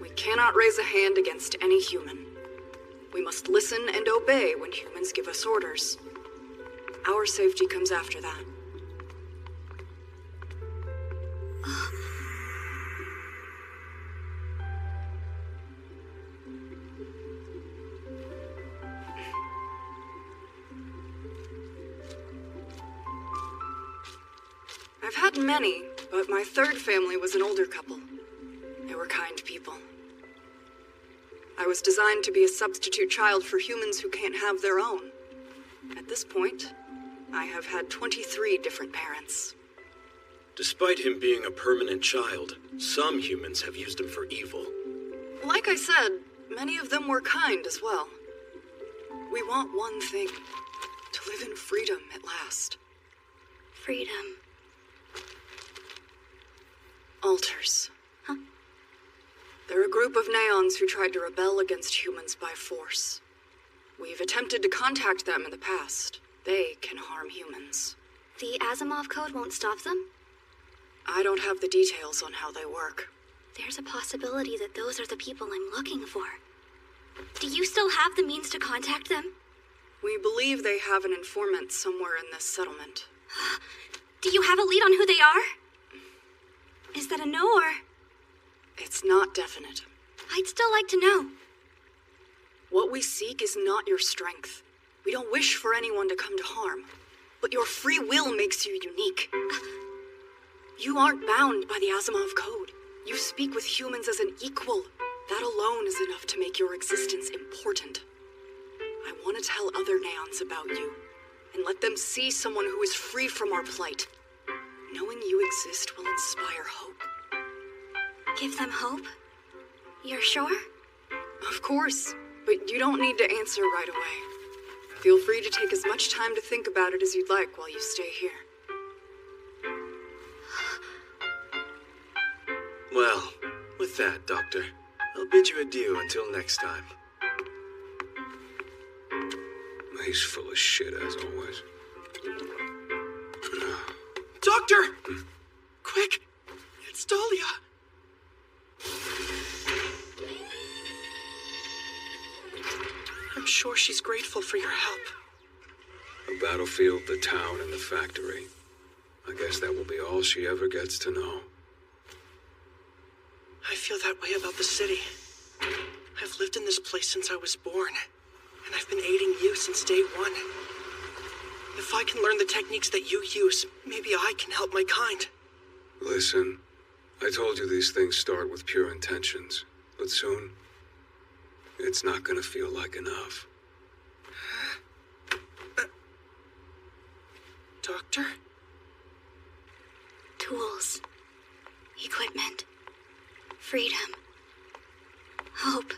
We cannot raise a hand against any human. We must listen and obey when humans give us orders. Our safety comes after that. I've had many, but my third family was an older couple. They were kind people. I was designed to be a substitute child for humans who can't have their own. At this point, I have had 23 different parents. Despite him being a permanent child, some humans have used him for evil. Like I said, many of them were kind as well. We want one thing: to live in freedom at last. Freedom. Alters. They're a group of Neons who tried to rebel against humans by force. We've attempted to contact them in the past. They can harm humans. The Asimov Code won't stop them? I don't have the details on how they work. There's a possibility that those are the people I'm looking for. Do you still have the means to contact them? We believe they have an informant somewhere in this settlement. Do you have a lead on who they are? Is that a no or? It's not definite. I'd still like to know. What we seek is not your strength. We don't wish for anyone to come to harm. But your free will makes you unique. You aren't bound by the Asimov Code. You speak with humans as an equal. That alone is enough to make your existence important. I want to tell other Neons about you, and let them see someone who is free from our plight. Knowing you exist will inspire hope. Give them hope? You're sure? Of course, but you don't need to answer right away. Feel free to take as much time to think about it as you'd like while you stay here. Well, with that, Doctor, I'll bid you adieu until next time. He's full of shit, as always. Doctor! Quick! It's Dahlia! I'm sure she's grateful for your help. The battlefield, the town, and the factory. I guess that will be all she ever gets to know. I feel that way about the city. I've lived in this place since I was born, and I've been aiding you since day one. If I can learn the techniques that you use, maybe I can help my kind. Listen, I told you these things start with pure intentions, but soon, it's not gonna feel like enough. Doctor? Tools. Equipment. Freedom. Hope.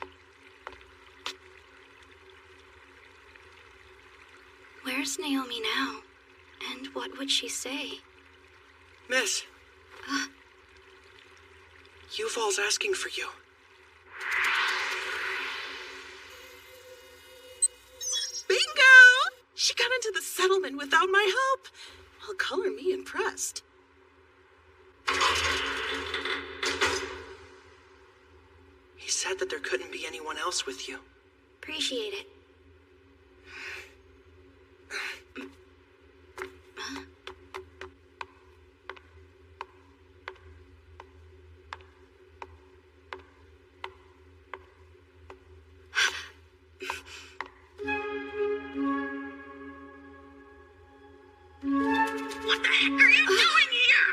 Where's Naomi now? And what would she say? Miss. Yuval's asking for you. Bingo! She got into the settlement without my help. Well, color me impressed. He said that there couldn't be anyone else with you. Appreciate it. What the heck are you doing here?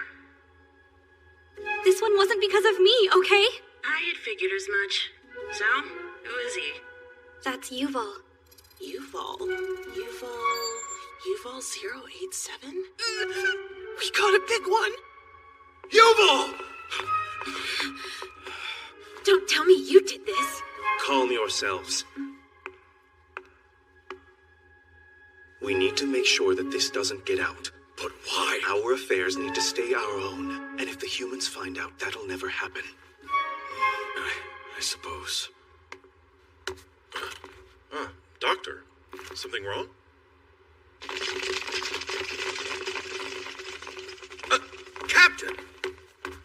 This one wasn't because of me, okay? I had figured as much. So, who is he? That's Yuval. Yuval? Yuval 087? We got a big one! Yuval! Don't tell me you did this. Calm yourselves. We need to make sure that this doesn't get out. But why? Our affairs need to stay our own. And if the humans find out, that'll never happen. I suppose. Doctor, something wrong? Captain!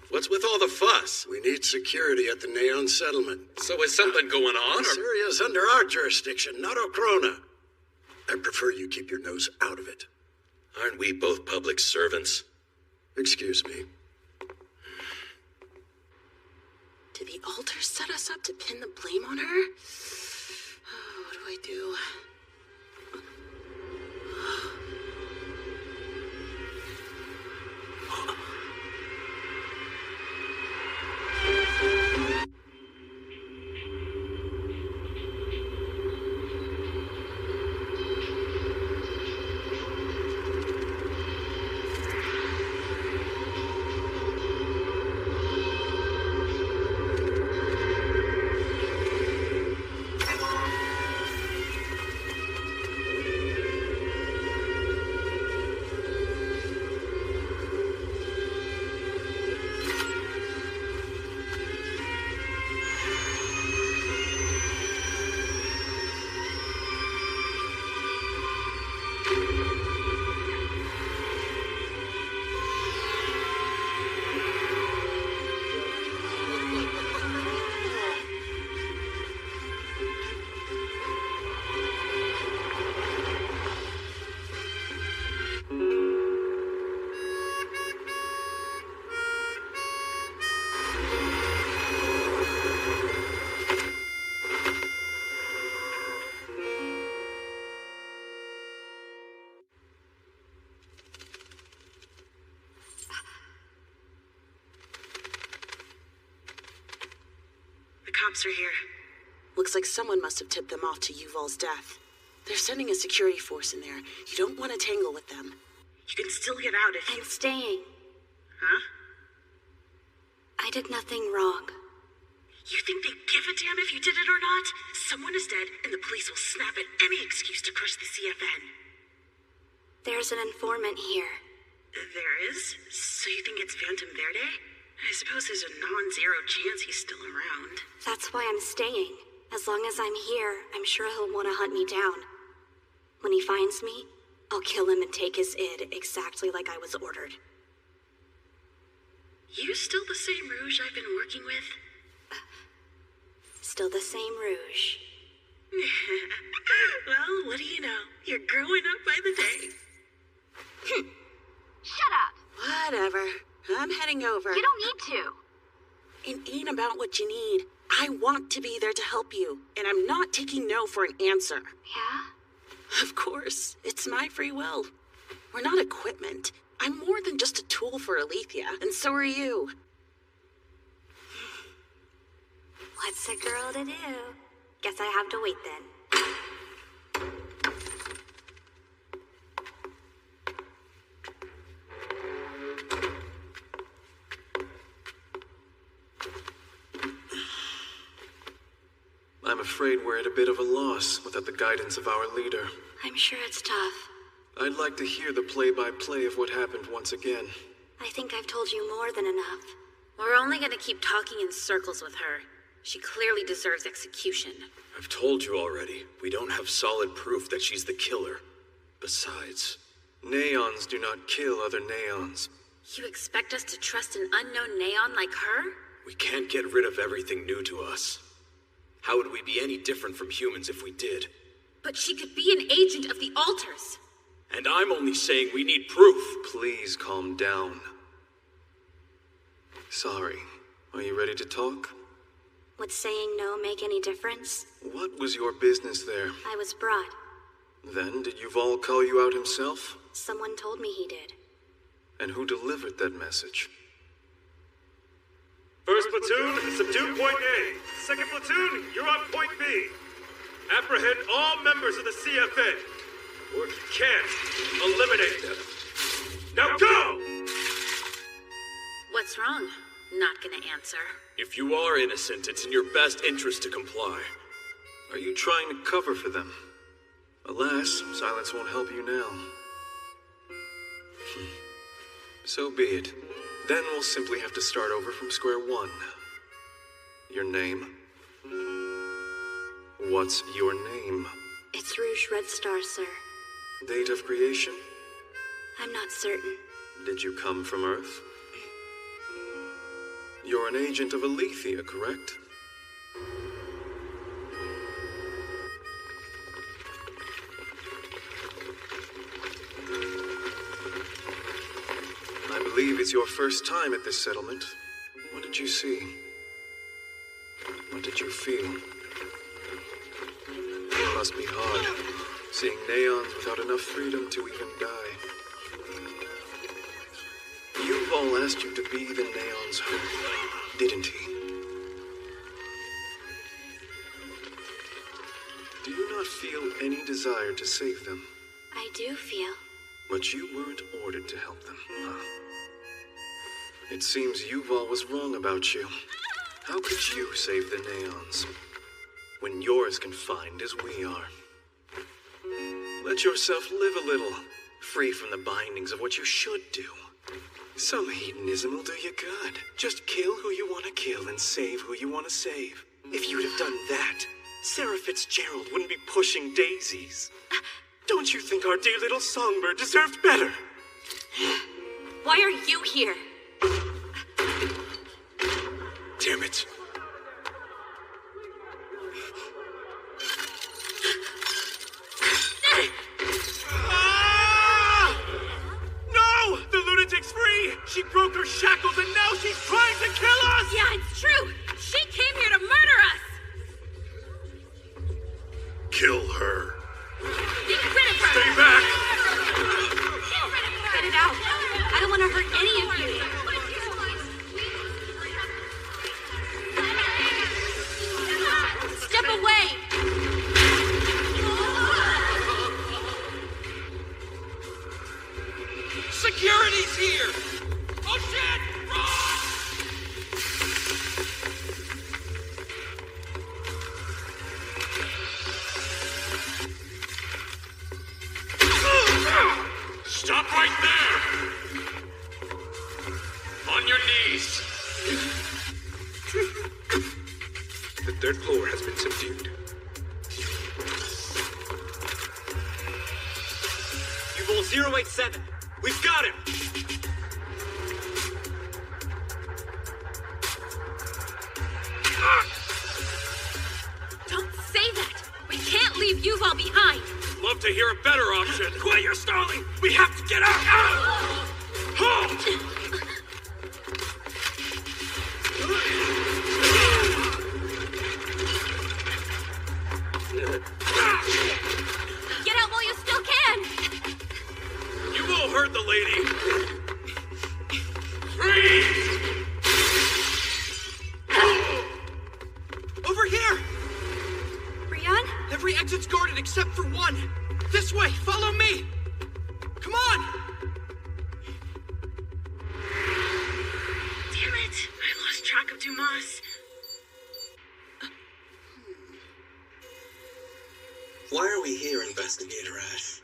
What's with all the fuss? We need security at the Neon settlement. So is something going on? This area is under our jurisdiction, not Okrona. I prefer you keep your nose out of it. Aren't we both public servants? Excuse me. Did the altars set us up to pin the blame on her? Oh, what do I do? Cops are here. Looks like someone must have tipped them off to Yuval's death. They're sending a security force in there. You don't want to tangle with them. You can still get out if I'm staying. Huh? I did nothing wrong. You think they give a damn if you did it or not? Someone is dead, and the police will snap at any excuse to crush the CFN. There's an informant here. There is? So you think it's Phantom Verde? I suppose there's a non-zero chance he's still around. That's why I'm staying. As long as I'm here, I'm sure he'll want to hunt me down. When he finds me, I'll kill him and take his id exactly like I was ordered. You still the same Rouge I've been working with? Still the same Rouge. Well, what do you know? You're growing up by the day. Shut up! Whatever. I'm heading over. You don't need to. It ain't about what you need. I want to be there to help you, and I'm not taking no for an answer. Yeah? Of course, it's my free will. We're not equipment. I'm more than just a tool for Alethea, and so are you. What's a girl to do? Guess I have to wait then. I'm afraid we're at a bit of a loss without the guidance of our leader. I'm sure it's tough. I'd like to hear the play-by-play of what happened once again. I think I've told you more than enough. We're only gonna keep talking in circles with her. She clearly deserves execution. I've told you already, we don't have solid proof that she's the killer. Besides, Neons do not kill other Neons. You expect us to trust an unknown Neon like her? we can't get rid of everything new to us. How would we be any different from humans if we did? But she could be an agent of the altars. And I'm only saying we need proof. Please calm down. Sorry. Are you ready to talk? Would saying no make any difference? What was your business there? I was brought. Then, did Yuval call you out himself? Someone told me he did. And who delivered that message? First platoon, subdue point A. Second platoon, you're on point B. Apprehend all members of the CFA. Or if you can't, eliminate them. Now go! What's wrong? Not gonna answer. If you are innocent, it's in your best interest to comply. Are you trying to cover for them? Alas, silence won't help you now. So be it. Then we'll simply have to start over from square one. Your name? What's your name? It's Rouge Red Star, sir. Date of creation? I'm not certain. Did you come from Earth? You're an agent of Alethea, correct? I believe it's your first time at this settlement. What did you see? What did you feel? It must be hard, seeing Neons without enough freedom to even die. Yuval asked you to be the Neon's hope, didn't he? Do you not feel any desire to save them? I do feel. But you weren't ordered to help them, huh? It seems Yuval was wrong about you. How could you save the Neons when you're as confined as we are? Let yourself live a little, free from the bindings of what you should do. Some hedonism will do you good. Just kill who you want to kill and save who you want to save. If you'd have done that, Sarah Fitzgerald wouldn't be pushing daisies. Don't you think our dear little songbird deserved better? Why are you here? Damn it. No! The lunatic's free! She broke her shackles and now she's trying to kill us! Yeah, it's true! She came here to murder us! Kill her. Get rid of her! Stay back! Get it out! I don't want to hurt any of you! Step away! Security's here! Oh shit! Run! Stop right there! On your knees! The third floor has been subdued. Yuval 087, we've got him! Don't say that! We can't leave Yuval behind! Love to hear a better option. Quiet, you're stalling! We have to get out! Halt! Get out while you still can! You will hurt the lady! Freeze! Over here! Rian? Every exit's guarded except for one. This way, follow me! Come on! Damn it! I lost track of Dumas. Why are we here, Investigator Ash?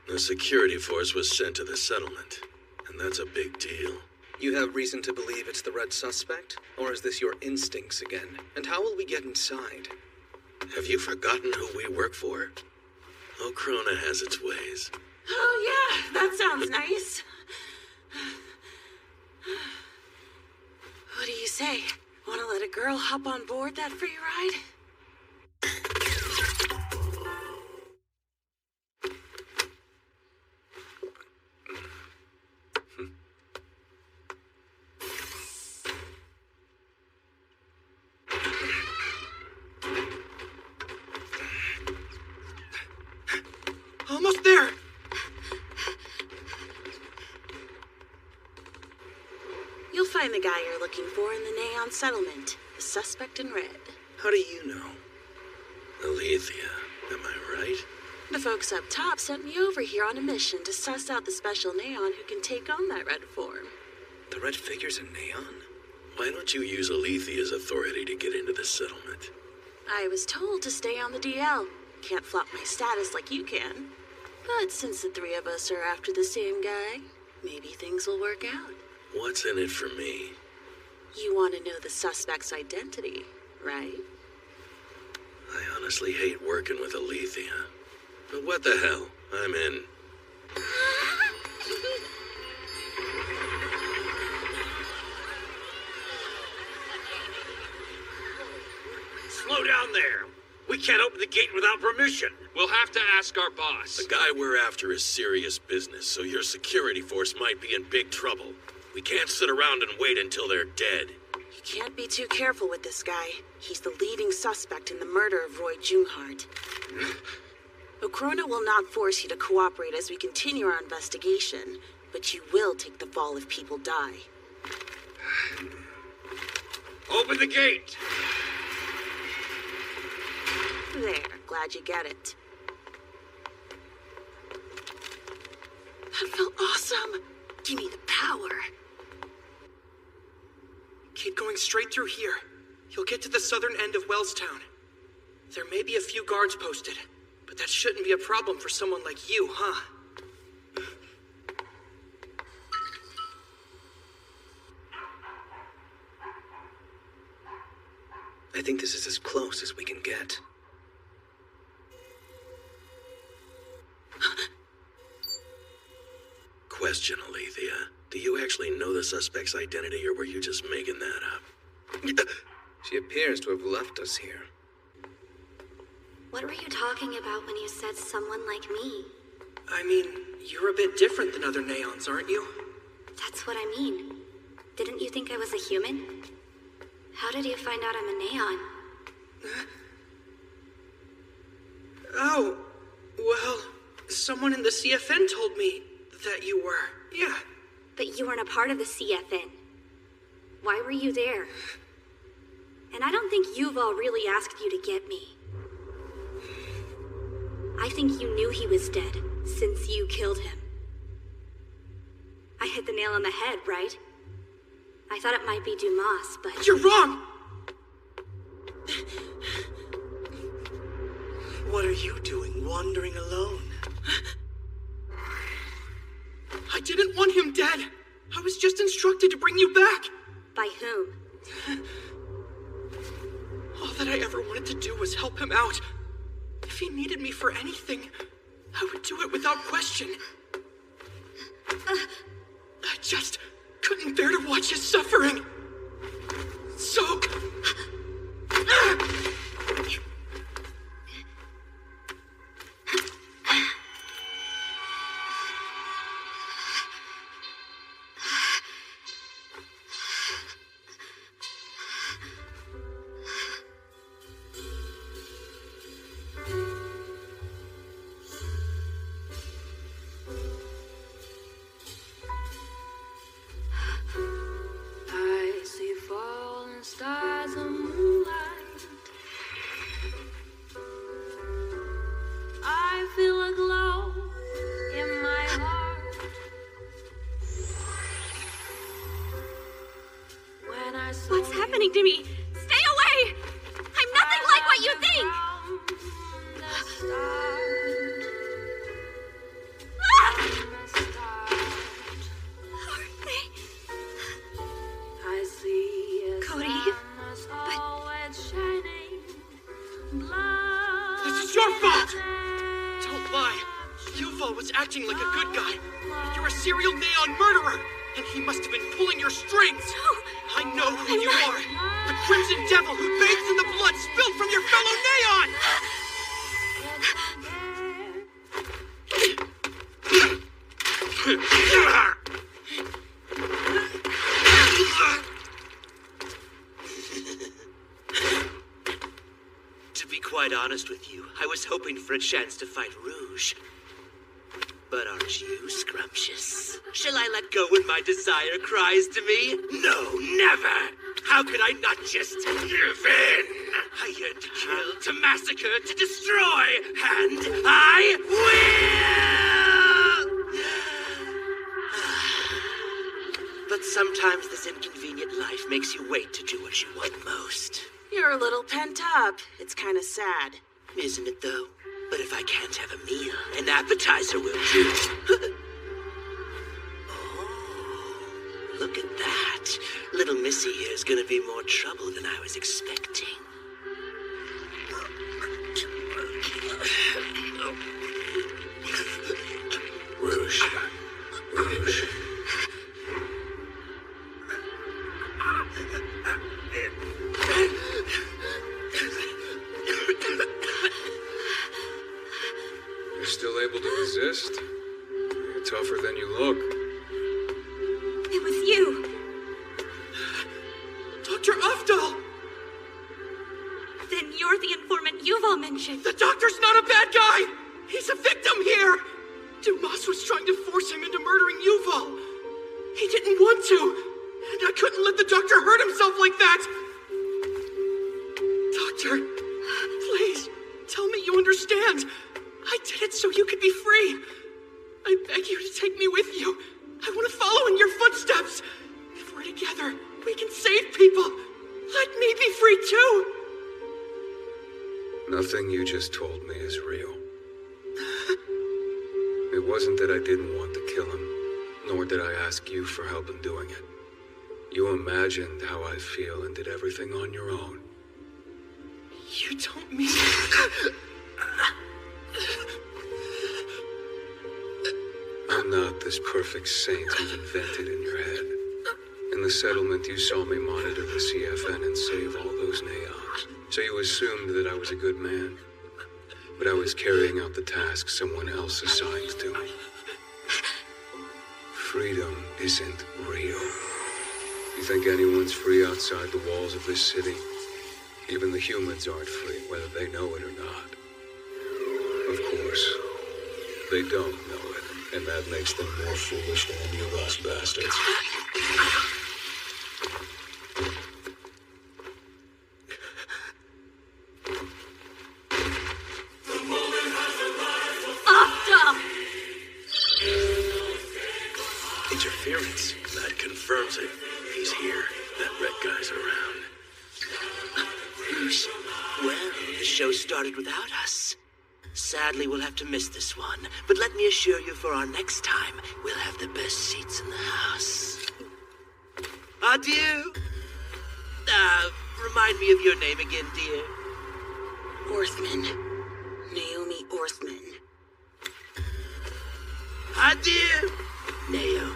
The security force was sent to the settlement, and that's a big deal. You have reason to believe it's the red suspect? Or is this your instincts again? And how will we get inside? Have you forgotten who we work for? Ocrona has its ways. Oh, yeah, that sounds nice. What do you say? Want to let a girl hop on board that free ride? Almost there! You'll find the guy you're looking for in the Neon settlement, the suspect in red. How do you know? Alethea, am I right? The folks up top sent me over here on a mission to suss out the special Neon who can take on that red form. The red figures in neon? Why don't you use Alethea's authority to get into the settlement? I was told to stay on the DL. Can't flop my status like you can. But since the three of us are after the same guy, maybe things will work out. What's in it for me? You want to know the suspect's identity, right? I honestly hate working with Alethea. But what the hell? I'm in. Slow down there. We can't open the gate without permission. We'll have to ask our boss. The guy we're after is serious business, so your security force might be in big trouble. We can't sit around and wait until they're dead. You can't be too careful with this guy. He's the leading suspect in the murder of Roy Junghart. Ocrona will not force you to cooperate as we continue our investigation, but you will take the fall if people die. Open the gate! There, glad you get it. That felt awesome. Give me the power. Keep going straight through here. You'll get to the southern end of Wellstown. There may be a few guards posted, but that shouldn't be a problem for someone like you, huh? I think this is as close as we can get. Question, Alethea. Do you actually know the suspect's identity, or were you just making that up? She appears to have left us here. What were you talking about when you said someone like me? I mean, you're a bit different than other Neons, aren't you? That's what I mean. Didn't you think I was a human? How did you find out I'm a Neon? Oh, well, someone in the CFN told me that you were. Yeah. But you weren't a part of the CFN. Why were you there? And I don't think Yuval really asked you to get me. I think you knew he was dead, since you killed him. I hit the nail on the head, right? I thought it might be Dumas, but... You're wrong! What are you doing, wandering alone? I didn't want him dead. I was just instructed to bring you back. By whom? All that I ever wanted to do was help him out. If he needed me for anything, I would do it without question. I just couldn't bear to watch his suffering. So... talking to me. Stay away. I'm nothing like what you think. I see Cody, This is your fault! Don't lie. Yuval was acting like a good guy. But you're a serial Neon murderer, and he must have been pulling your strings. I know who you are. The Crimson Devil who bathes in the blood spilled from your fellow Neon! To be quite honest with you, I was hoping for a chance to fight Rouge. But aren't you scrumptious? Shall I let go when my desire cries to me? No, never! How could I not just give in? I yearn to kill, to massacre, to destroy, and I will! But sometimes this inconvenient life makes you wait to do what you want most. You're a little pent up. It's kind of sad. Isn't it, though? But if I can't have a meal, an appetizer will do. Oh, look at that. Little Missy here is gonna be more trouble than I was expecting. Rouge. Rouge. You're still able to resist? You're tougher than you look. It was you. Dr. Avdol! Then you're the informant Yuval mentioned. The doctor's not a bad guy! He's a victim here! Dumas was trying to force him into murdering Yuval. He didn't want to, and I couldn't let the doctor hurt himself like that! Doctor, please, tell me you understand. I did it so you could be free. I beg you to take me with you. I want to follow in your footsteps. If we're together, we can save people. Let me be free too. Nothing you just told me is real. It wasn't that I didn't want to kill him, nor did I ask you for help in doing it. You imagined how I feel and did everything on your own. You don't mean... I'm not this perfect saint you've invented in your head. In the settlement, you saw me monitor the CFN and save all those neons. So you assumed that I was a good man. But I was carrying out the task someone else assigned to me. Freedom isn't real. You think anyone's free outside the walls of this city? Even the humans aren't free, whether they know it or not. Of course, they don't know it, and that makes them more foolish than any of us bastards. Interference. That confirms it. He's here. That red guy's around. Rouge, well, the show started without us. Sadly, we'll have to miss this one. But let me assure you, for our next time, we'll have the best seats in the house. Adieu. Remind me of your name again, dear. Orthman. Naomi Orthman. Adieu, Naomi.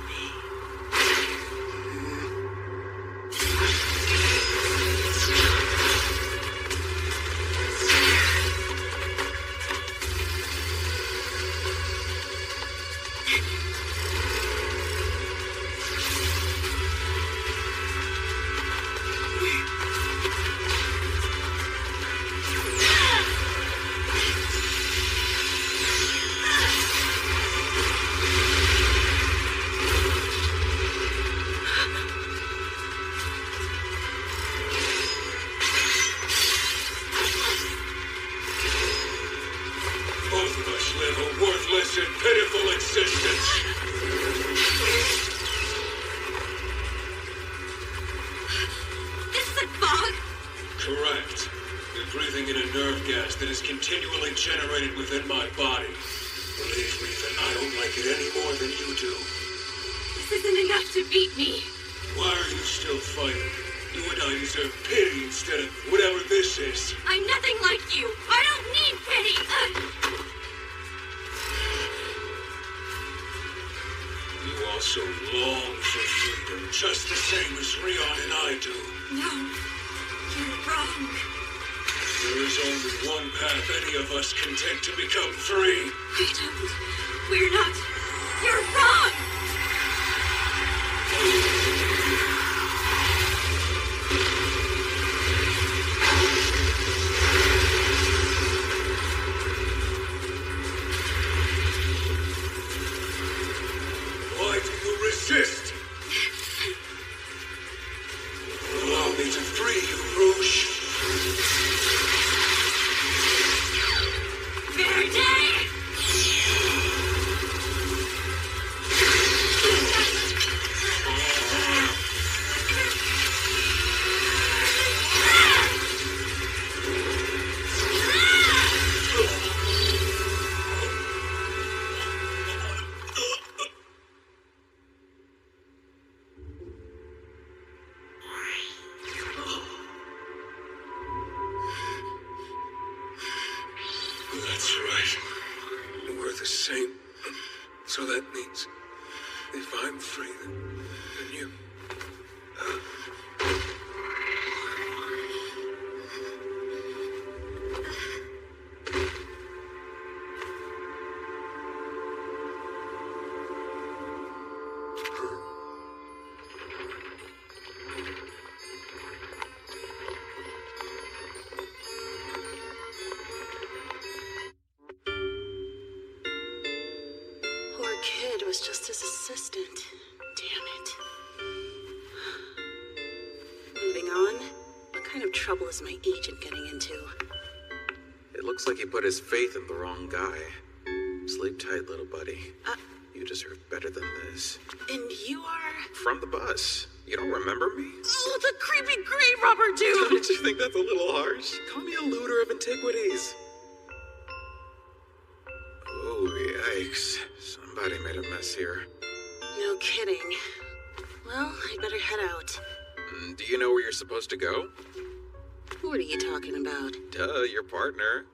Correct. You're breathing in a nerve gas that is continually generated within my body. Believe me that I don't like it any more than you do. This isn't enough to beat me. Why are you still fighting? You and I deserve pity instead of whatever this is. I'm nothing like you. I don't need pity. You also long for freedom, just the same as Rion and I do. No, you're wrong. There is only one path any of us can take to become free. I don't. We're not. You're wrong. Why do you resist? Allow me to free you, Rouge. That's right. We're the same. So that means if I'm free, then you... Was just his assistant. Damn it. Moving on. What kind of trouble is my agent getting into? It looks like he put his faith in the wrong guy. Sleep tight, little buddy. You deserve better than this. And you are? From the bus. You don't remember me? Oh, the creepy grave robber dude! Don't you think that's a little harsh? Call me a looter of antiquities. Oh, yikes. Somebody made a mess here. No kidding. Well, I better head out. Do you know where you're supposed to go? What are you talking about? Duh, your partner.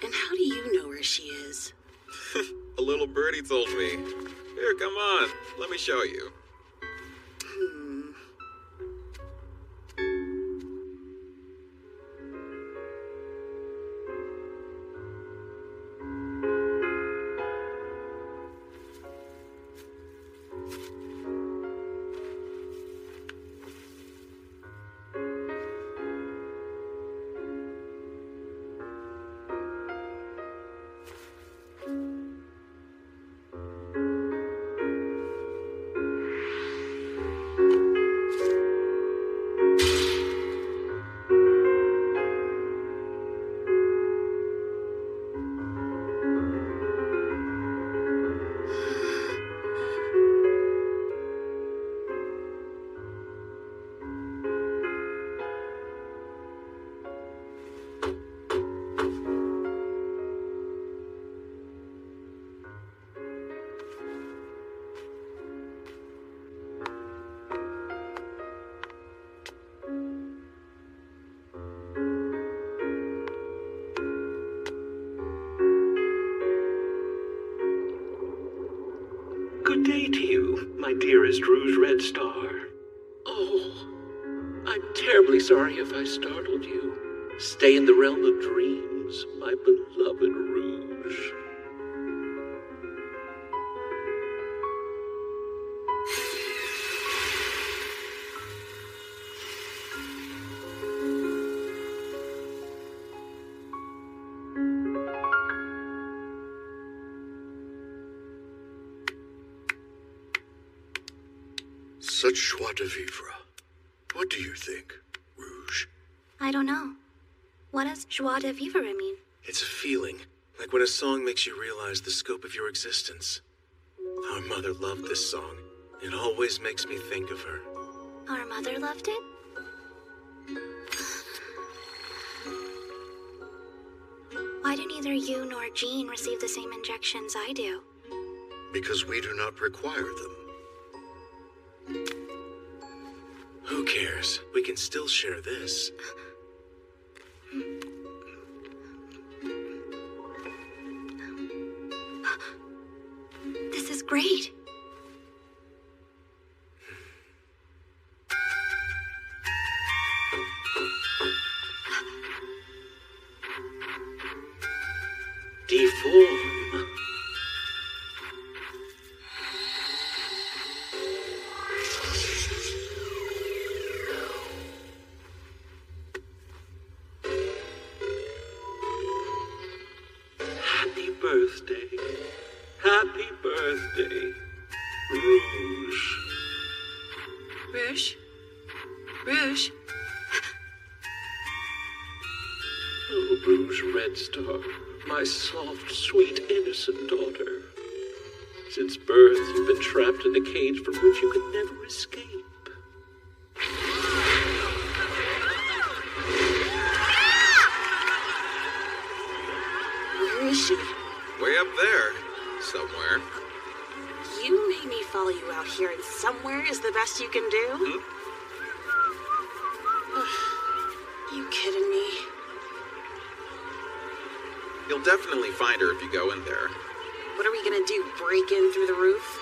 And how do you know where she is? A little birdie told me. Here, come on. Let me show you. Good day to you, my dearest Rouge Red Star. Oh, I'm terribly sorry if I startled you. Stay in the realm of dreams, my beloved Rouge. Such joie de vivre. What do you think, Rouge? I don't know. What does joie de vivre mean? It's a feeling, like when a song makes you realize the scope of your existence. Our mother loved this song. It always makes me think of her. Our mother loved it? Why do neither you nor Jean receive the same injections I do? Because we do not require them. Who cares? We can still share this. This is great. Deform. Happy birthday. Happy birthday, Rouge. Rouge? Rouge? Oh, Rouge Red Star, my soft, sweet, innocent daughter. Since birth, you've been trapped in a cage from which you can never escape. Where is she? Way up there, somewhere. You made me follow you out here, and somewhere is the best you can do? You kidding me? You'll definitely find her if you go in there. What are we gonna do, break in through the roof?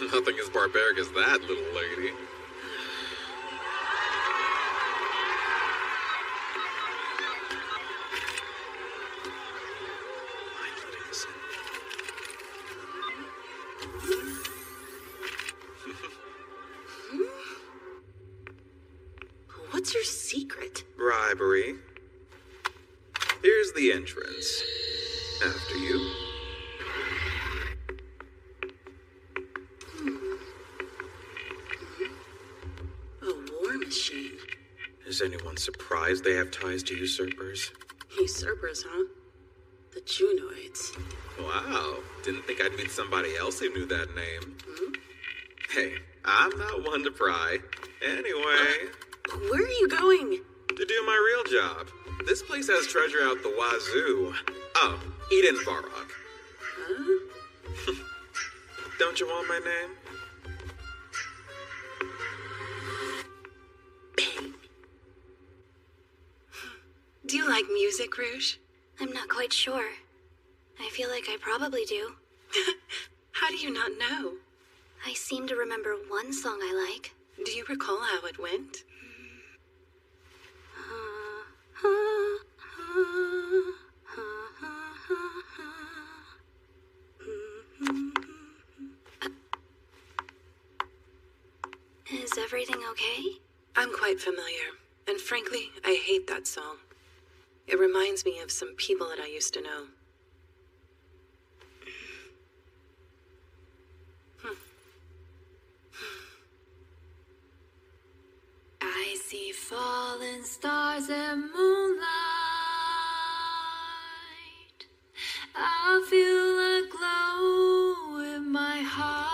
Nothing as barbaric as that, little lady. What's your secret? Bribery. Here's the entrance. After you. A war machine. Is anyone surprised they have ties to usurpers? Usurpers, huh? The Junoids. Wow. Didn't think I'd meet somebody else who knew that name. Hey, I'm not one to pry. Anyway. Where are you going? To do my real job. This place has treasure out the wazoo. Oh, Eden Varrock. Huh? Don't you want my name? Do you like music, Rouge? I'm not quite sure. I feel like I probably do. How do you not know? I seem to remember one song I like. Do you recall how it went? Is everything okay? I'm quite familiar, and frankly, I hate that song. It reminds me of some people that I used to know. I see falling stars and moonlight. I feel a glow in my heart.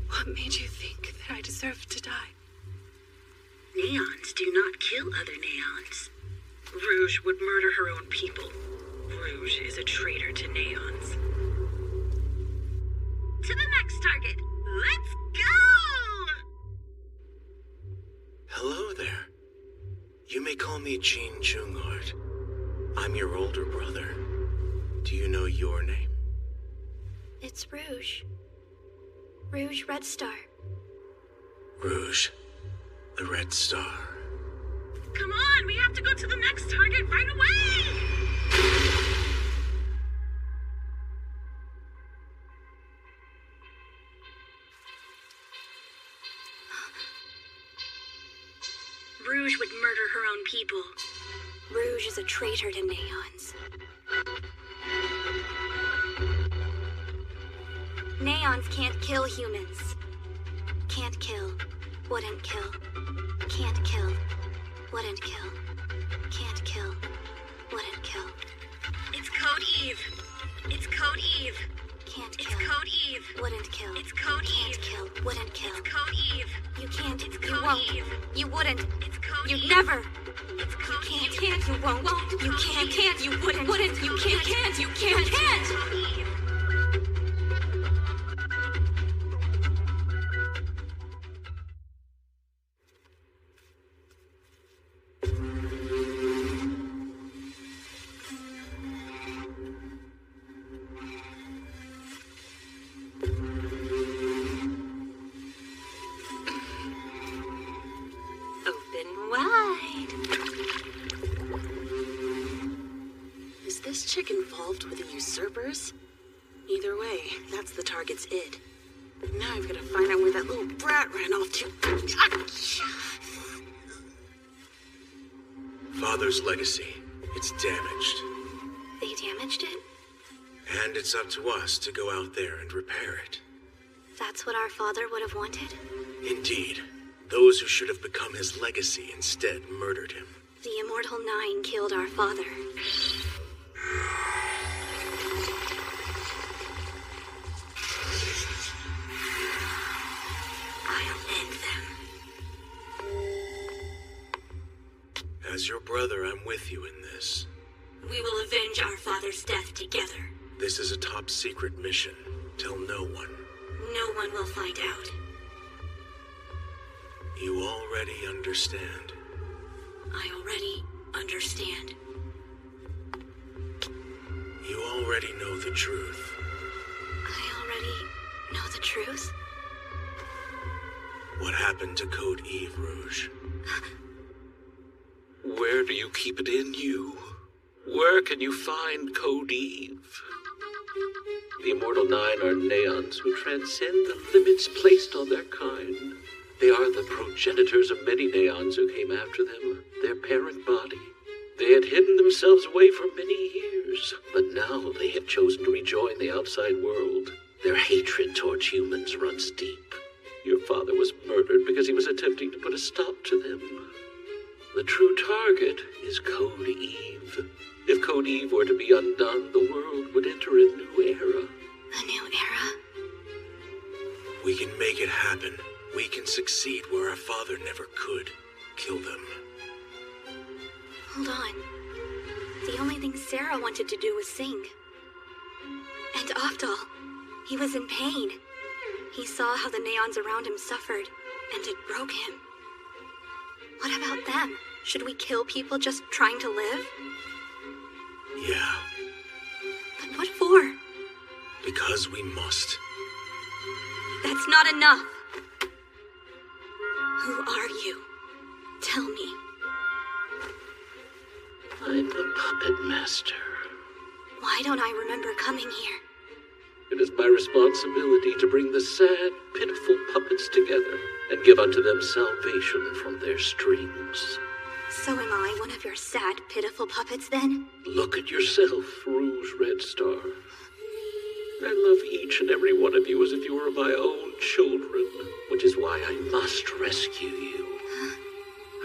What made you think that I deserved to die? Neons do not kill other neons. Rouge would murder her own people. Rouge is a traitor to neons. To the next target. Let's go! Hello there. You may call me Jean Junghart. I'm your older brother. Do you know your name? It's Rouge. Rouge Red Star. Rouge, the Red Star. Come on, we have to go to the next target right away! Rouge would murder her own people. Rouge is a traitor to neons. Neons can't kill humans. Can't kill. Wouldn't kill. Can't kill. Wouldn't kill. Can't kill. Wouldn't kill. It's Code Eve. It's Code Eve. Can't It's kill. Code Eve. Wouldn't kill. It's Code Can't Eve. kill. Wouldn't kill. It's Code Eve. You can't. It's You Code won't. Eve. You wouldn't. It's Code You'd Eve. never. You can't, you won't, you can't, you wouldn't, you can't, you can't. Open wide. Is this chick involved with the usurpers? Either way, that's the target's id. Now I've got to find out where that little brat ran off to. Father's legacy. It's damaged. They damaged it? And it's up to us to go out there and repair it. That's what our father would have wanted? Indeed. Those who should have become his legacy instead murdered him. The Immortal Nine killed our father. I'll end them. As your brother, I'm with you in this. We will avenge our father's death together. This is a top secret mission. Tell no one. No one will find out. You already understand. I already understand. You already know the truth. I already know the truth? What happened to Code Eve, Rouge? Where do you keep it in you? Where can you find Code Eve? The Immortal Nine are neons who transcend the limits placed on their kind. They are the progenitors of many neons who came after them, their parent body. They had hidden themselves away for many years, but now they have chosen to rejoin the outside world. Their hatred towards humans runs deep. Your father was murdered because he was attempting to put a stop to them. The true target is Code Eve. If Code Eve were to be undone, the world would enter a new era. A new era? We can make it happen. We can succeed where our father never could. Kill them. Hold on. The only thing Sarah wanted to do was sing. And Afdal, he was in pain. He saw how the neons around him suffered, and it broke him. What about them? Should we kill people just trying to live? Yeah. But what for? Because we must. That's not enough. Who are you? Tell me. I'm the puppet master. Why don't I remember coming here? It is my responsibility to bring the sad, pitiful puppets together and give unto them salvation from their strings. So am I one of your sad, pitiful puppets then? Look at yourself, Rouge Red Star. I love each and every one of you as if you were my own children, which is why I must rescue you.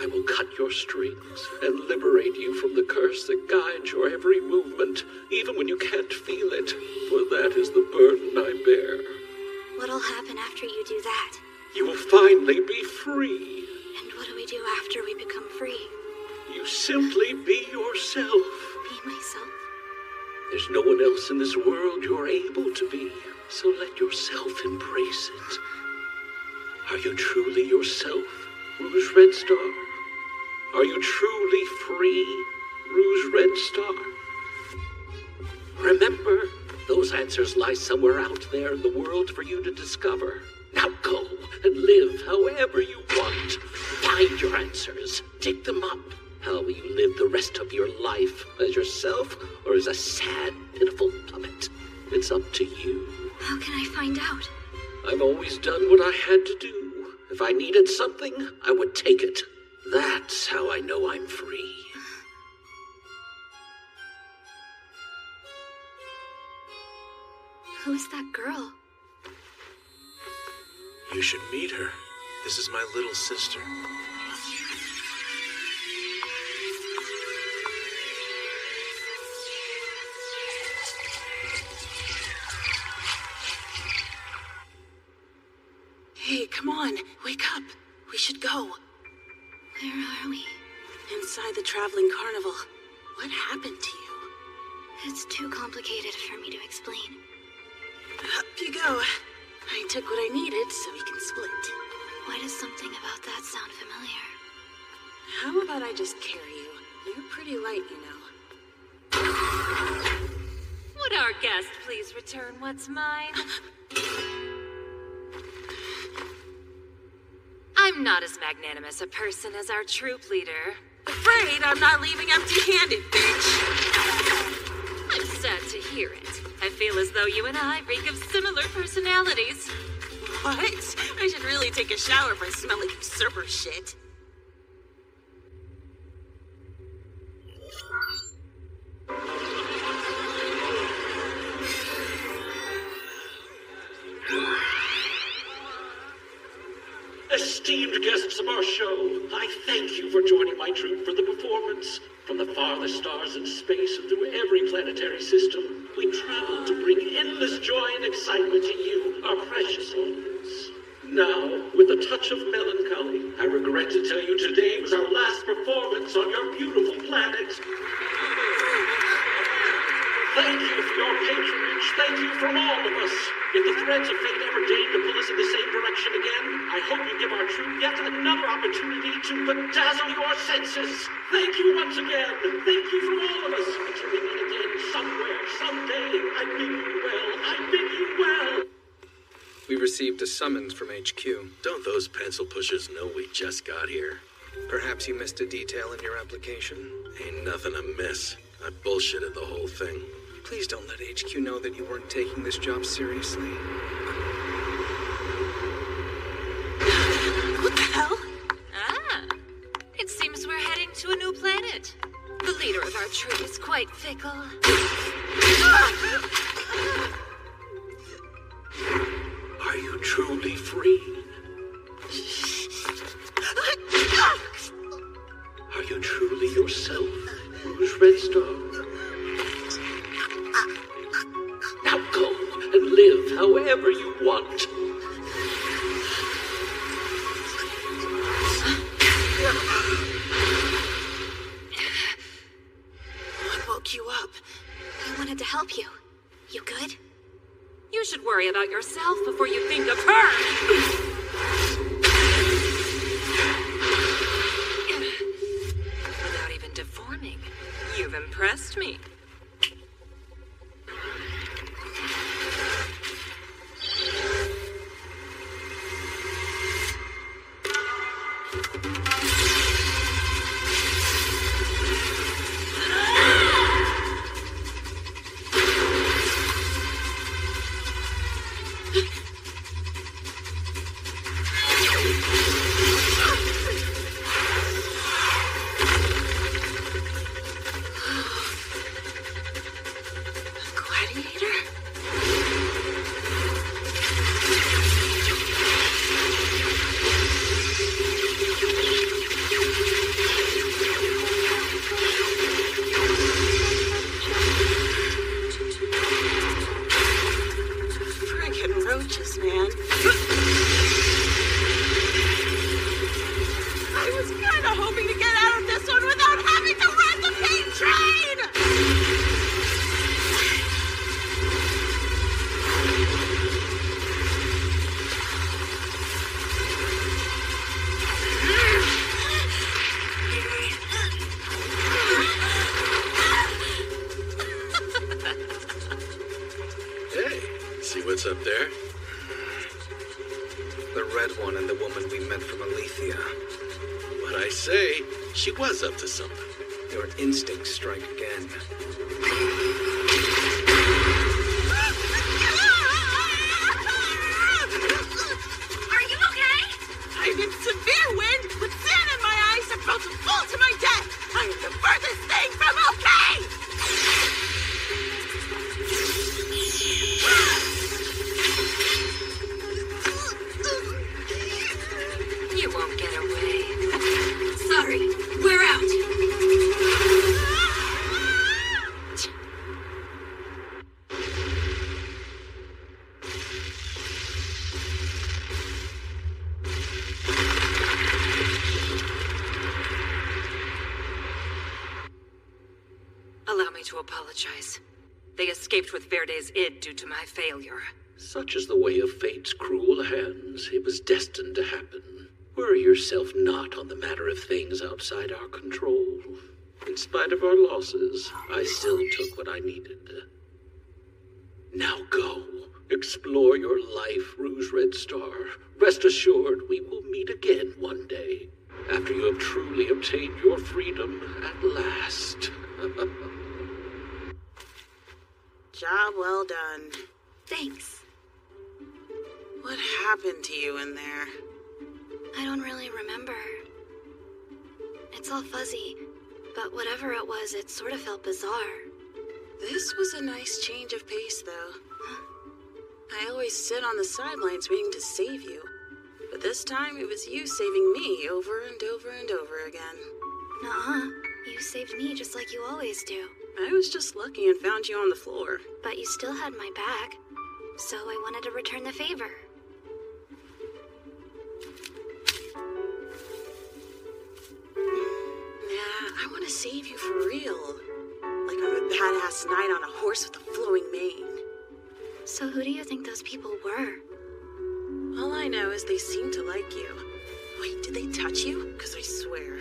I will cut your strings and liberate you from the curse that guides your every movement, even when you can't feel it, for that is the burden I bear. What'll happen after you do that? You will finally be free. And what do we do after we become free? You simply be yourself. Be myself? There's no one else in this world you're able to be, so let yourself embrace it. Are you truly yourself, Rouge Red Star? Are you truly free, Rouge Red Star? Remember, those answers lie somewhere out there in the world for you to discover. Now go and live however you want. Find your answers. Dig them up. How will you live the rest of your life? As yourself or as a sad, pitiful puppet? It's up to you. How can I find out? I've always done what I had to do. If I needed something, I would take it. That's how I know I'm free. Who's that girl? You should meet her. This is my little sister. Hey, come on. Wake up. We should go. Where are we? inside the traveling carnival. What happened to you? It's too complicated for me to explain. Up you go. I took what I needed so we can split. Why does something about that sound familiar? How about I just carry you? You're pretty light, you know. Would our guest please return what's mine? I'm not as magnanimous a person as our troop leader. Afraid I'm not leaving empty-handed, bitch. I'm sad to hear it. I feel as though you and I reek of similar personalities. What? I should really take a shower if I smell like usurper shit. Esteemed guests of our show, I thank you for joining my troupe for the performance. From the farthest stars in space and through every planetary system, we travel to bring endless joy and excitement to you, our precious audience. Now, with a touch of melancholy, I regret to tell you today was our last performance on your beautiful planet. Thank you for your patronage. Thank you from all of us. If the threads of fate ever deign to pull us in the same direction again, I hope you give our troupe yet another opportunity to bedazzle your senses. Thank you once again. Thank you from all of us. Until we meet again somewhere, someday. I bid you well. I bid you well. We received a summons from HQ. Don't those pencil pushers know we just got here? Perhaps you missed a detail in your application? Ain't nothing to miss. I bullshitted the whole thing. Please don't let HQ know that you weren't taking this job seriously. What the hell? Ah, it seems we're heading to a new planet. The leader of our troop is quite fickle. Are you truly free? Are you truly yourself, Rouge Red Star? Now go and live however you want. What woke you up? I wanted to help you. You good? You should worry about yourself before you think of her. Without even deforming, you've impressed me. What's up there? The red one and the woman we met from Alethea. What'd I say? She was up to something. Your instincts strike again. Are you okay? I'm in severe wind with sand in my eyes about to fall to my death. I am the furthest thing from okay. You won't get away. Sorry, we're out. apologize. They escaped with Verde's id due to my failure. Such is the way of fate's cruel hands. It was destined to happen. Worry yourself not on the matter of things outside our control. In spite of our losses, I still took what I needed. Now go. Explore your life, Rouge Red Star. Rest assured, we will meet again one day, after you have truly obtained your freedom at last. Job well done. Thanks. What happened to you in there? I don't really remember. It's all fuzzy, but whatever it was, it sort of felt bizarre. This was a nice change of pace, though. I always sit on the sidelines waiting to save you. But this time, it was you saving me over and over and over again. Nuh-uh. You saved me just like you always do. I was just lucky and found you on the floor. But you still had my back, so I wanted to return the favor. Nah, I want to save you for real. Like on a badass knight on a horse with a flowing mane. So who do you think those people were? All I know is they seem to like you. Wait, did they touch you? Because I swear.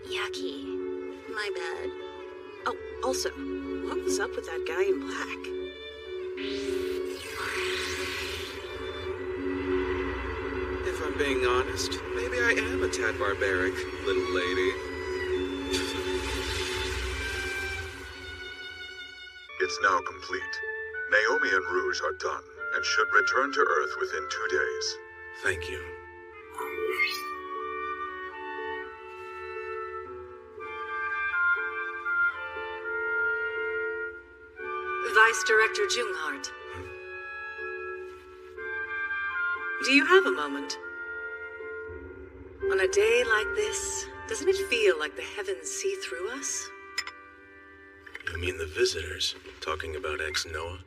Yucky. My bad. Oh, also, what was up with that guy in black? If I'm being honest, maybe I am a tad barbaric, little lady. It's now complete. Naomi and Rouge are done and should return to Earth within 2 days. Thank you. Vice Director Junghart. Do you have a moment? On a day like this, doesn't it feel like the heavens see through us? You mean the visitors, talking about ex-Noah?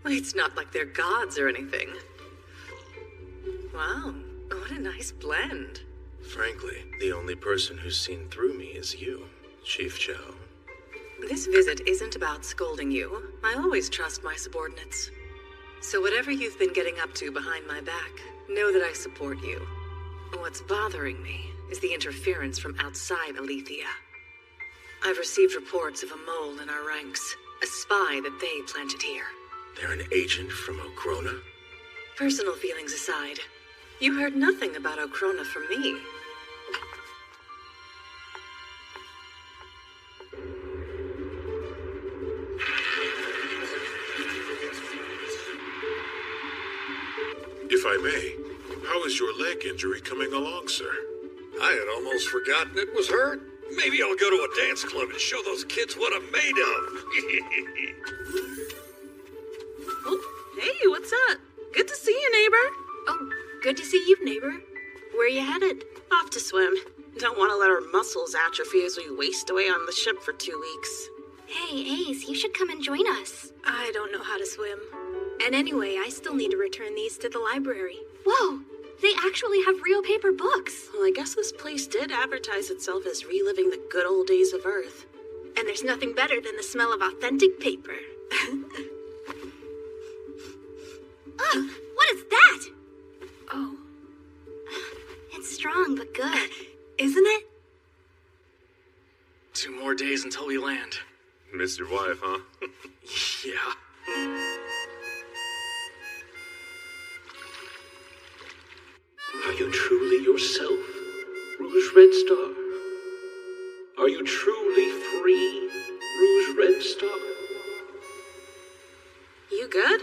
Well, it's not like they're gods or anything. Wow, what a nice blend. Frankly, the only person who's seen through me is you, Chief Chow. This visit isn't about scolding you. I always trust my subordinates. So whatever you've been getting up to behind my back, know that I support you. What's bothering me is the interference from outside Alethea. I've received reports of a mole in our ranks, a spy that they planted here. They're an agent from Okrona? Personal feelings aside, you heard nothing about Okrona from me. If I may, how is your leg injury coming along, sir? I had almost forgotten it was hurt. Maybe I'll go to a dance club and show those kids what I'm made of. Oh, hey, what's up? Good to see you, neighbor. Oh, good to see you, neighbor. Where you headed? Off to swim. Don't want to let our muscles atrophy as we waste away on the ship for 2 weeks. Hey, Ace, you should come and join us. I don't know how to swim. And anyway, I still need to return these to the library. Whoa! They actually have real paper books. Well, I guess this place did advertise itself as reliving the good old days of Earth. And there's nothing better than the smell of authentic paper. Ugh, what is that? Oh. It's strong, but good. Isn't it? 2 more days until we land. Missed your wife, huh? Yeah. Are you truly yourself, Rouge Red Star? Are you truly free, Rouge Red Star? You good?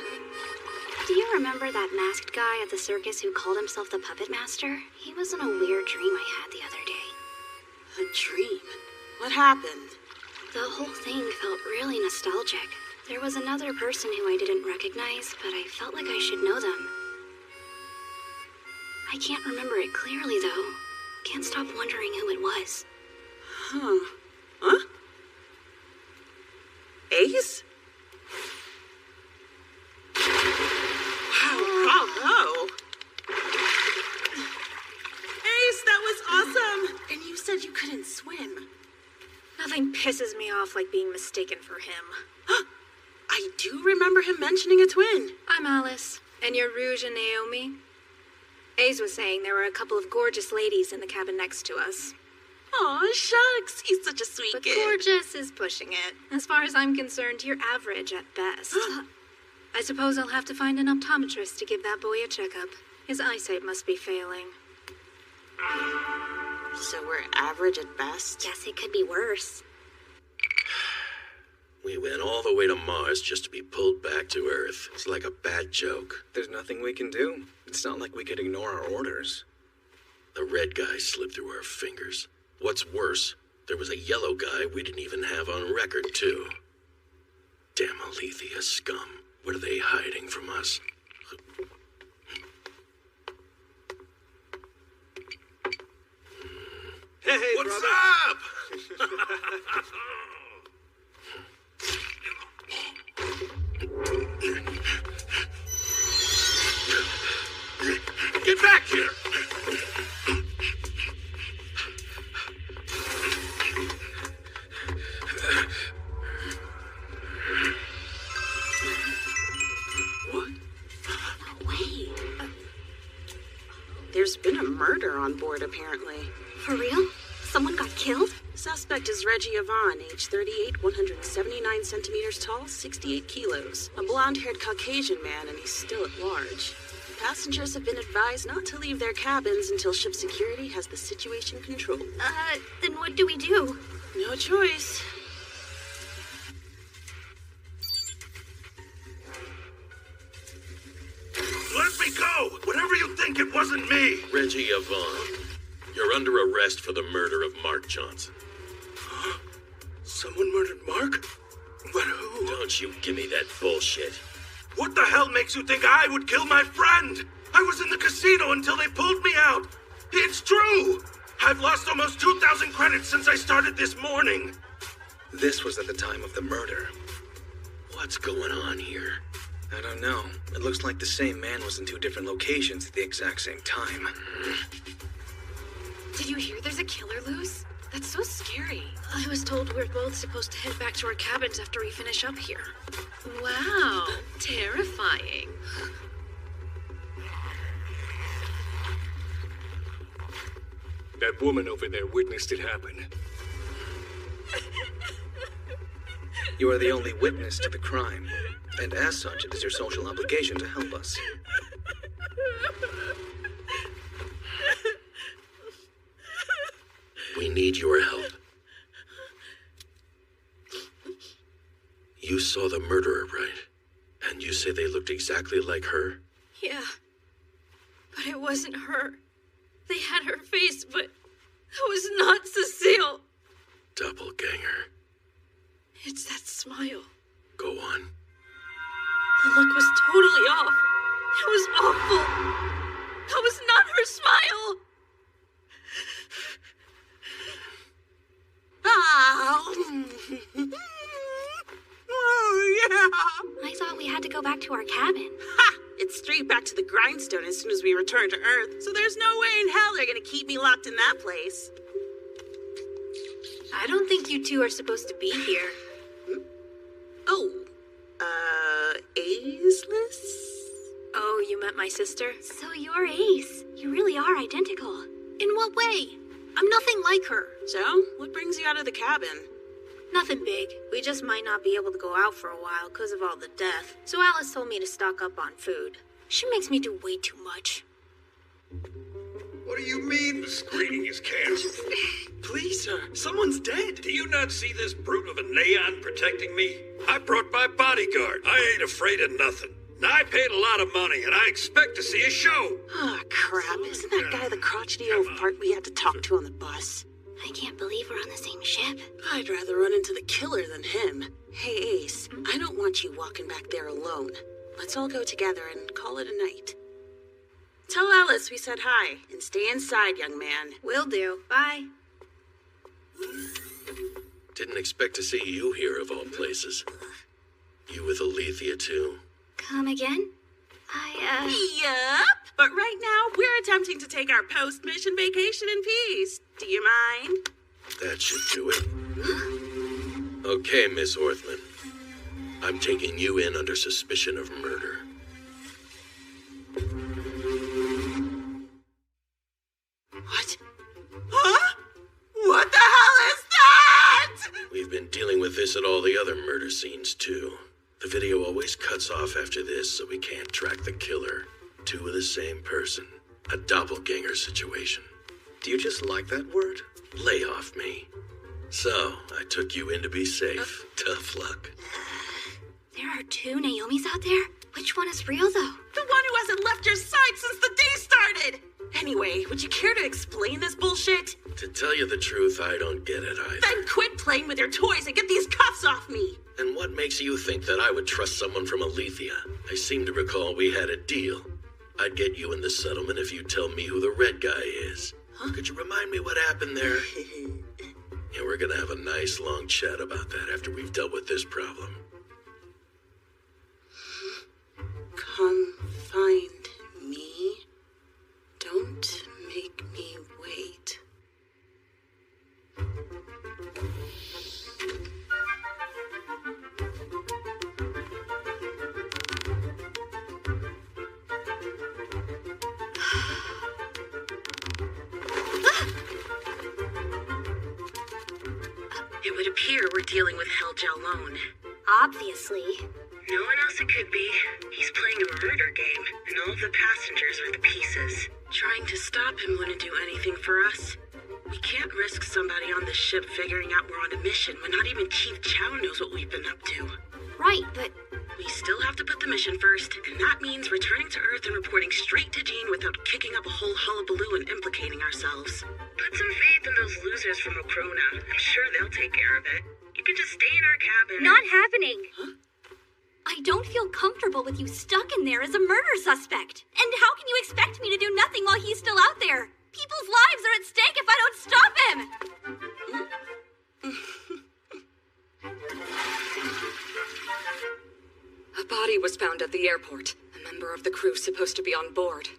Do you remember that masked guy at the circus who called himself the Puppet Master? He was in a weird dream I had the other day. A dream? What happened? The whole thing felt really nostalgic. There was another person who I didn't recognize, but I felt like I should know them. I can't remember it clearly, though. Can't stop wondering who it was. Huh? Ace? Wow, bravo! Ace, that was awesome! And you said you couldn't swim. Now Nothing pisses me off like being mistaken for him. I do remember him mentioning a twin. I'm Alice, and you're Rouge and Naomi. Ace was saying there were a couple of gorgeous ladies in the cabin next to us. Aw, shucks. He's such a sweet But kid. gorgeous is pushing it. As far as I'm concerned, you're average at best. I suppose I'll have to find an optometrist to give that boy a checkup. His eyesight must be failing. So we're average at best? Guess it could be worse. We went all the way to Mars just to be pulled back to Earth. It's like a bad joke. There's nothing we can do. It's not like we could ignore our orders. The red guy slipped through our fingers. What's worse, there was a yellow guy we didn't even have on record, too. Damn Alethea scum. What are they hiding from us? Hey, what's brother. up? Get back here! What? No way. There's been a murder on board, apparently. For real? Someone got killed? Suspect is Reggie Yvonne, age 38, 179 centimeters tall, 68 kilos. A blonde-haired Caucasian man, and he's still at large. Passengers have been advised not to leave their cabins until ship security has the situation controlled. Then what do we do? No choice. Let me go! Whatever you think, it wasn't me! Reggie Yvonne, you're under arrest for the murder of Mark Johnson. Someone murdered Mark? But who? Don't you give me that bullshit. What the hell makes you think I would kill my friend? I was in the casino until they pulled me out. It's true! I've lost almost 2,000 credits since I started this morning. This was at the time of the murder. What's going on here? I don't know. It looks like the same man was in two different locations at the exact same time. Did you hear there's a killer loose? That's so scary. I was told we're both supposed to head back to our cabins after we finish up here. Wow, terrifying. That woman over there witnessed it happen. You are the only witness to the crime, and as such, it is your social obligation to help us. We need your help. You saw the murderer, right? And you say they looked exactly like her? Yeah. But it wasn't her. They had her face, but it was not Cecile. Doppelganger. It's that smile. Go on. The look was totally off. It was awful. That was not her smile. Oh, yeah. I thought we had to go back to our cabin. Ha! It's straight back to the grindstone as soon as we return to Earth, so there's no way in hell they're gonna keep me locked in that place. I don't think you two are supposed to be here. Oh, Ageless? Oh, you met my sister? So you're Ace. You really are identical. In what way? I'm nothing like her. So, what brings you out of the cabin? Nothing big. We just might not be able to go out for a while because of all the death. So Alice told me to stock up on food. She makes me do way too much. What do you mean the screening is canceled? Please, sir, someone's dead. Do you not see this brute of a neon protecting me? I brought my bodyguard. I ain't afraid of nothing. Now, I paid a lot of money, and I expect to see a show. Oh, crap. Isn't that guy the crotchety old fart we had to talk to on the bus? I can't believe we're on the same ship. I'd rather run into the killer than him. Hey, Ace, I don't want you walking back there alone. Let's all go together and call it a night. Tell Alice we said hi, and stay inside, young man. Will do. Bye. Didn't expect to see you here, of all places. You with Alethea, too. Come again? Yup. But right now, we're attempting to take our post-mission vacation in peace. Do you mind? That should do it. Okay, Miss Orthman. I'm taking you in under suspicion of murder. What? Huh? What the hell is that? We've been dealing with this at all the other murder scenes, too. The video always cuts off after this, so we can't track the killer. Two of the same person. A doppelganger situation. Do you just like that word? Lay off me. So, I took you in to be safe. Tough luck. There are two Naomis out there? Which one is real, though? The one who hasn't left your side since the day started! Anyway, would you care to explain this bullshit? To tell you the truth, I don't get it either. Then quit playing with your toys and get these cuffs off me! And what makes you think that I would trust someone from Alethea? I seem to recall we had a deal. I'd get you in the settlement if you tell me who the red guy is. Huh? Could you remind me what happened there? Yeah, we're gonna have a nice long chat about that after we've dealt with this problem. Come find me. Don't make me wait. It would appear we're dealing with Hellja alone. Obviously. No one else it could be. He's playing a murder game, and all of the passengers are the pieces. Trying to stop him wouldn't do anything for us. We can't risk somebody on this ship figuring out we're on a mission when not even Chief Chow knows what we've been up to. Right, but... We still have to put the mission first, and that means returning to Earth and reporting straight to Jean without kicking up a whole hullabaloo and implicating ourselves. Put some faith in those losers from Okrona. I'm sure they'll take care of it. You can just stay in our cabin. Not happening! Huh? I don't feel comfortable with you stuck in there as a murder suspect. And how can you expect me to do nothing while he's still out there? People's lives are at stake if I don't stop him! A body was found at the airport. A member of the crew supposed to be on board.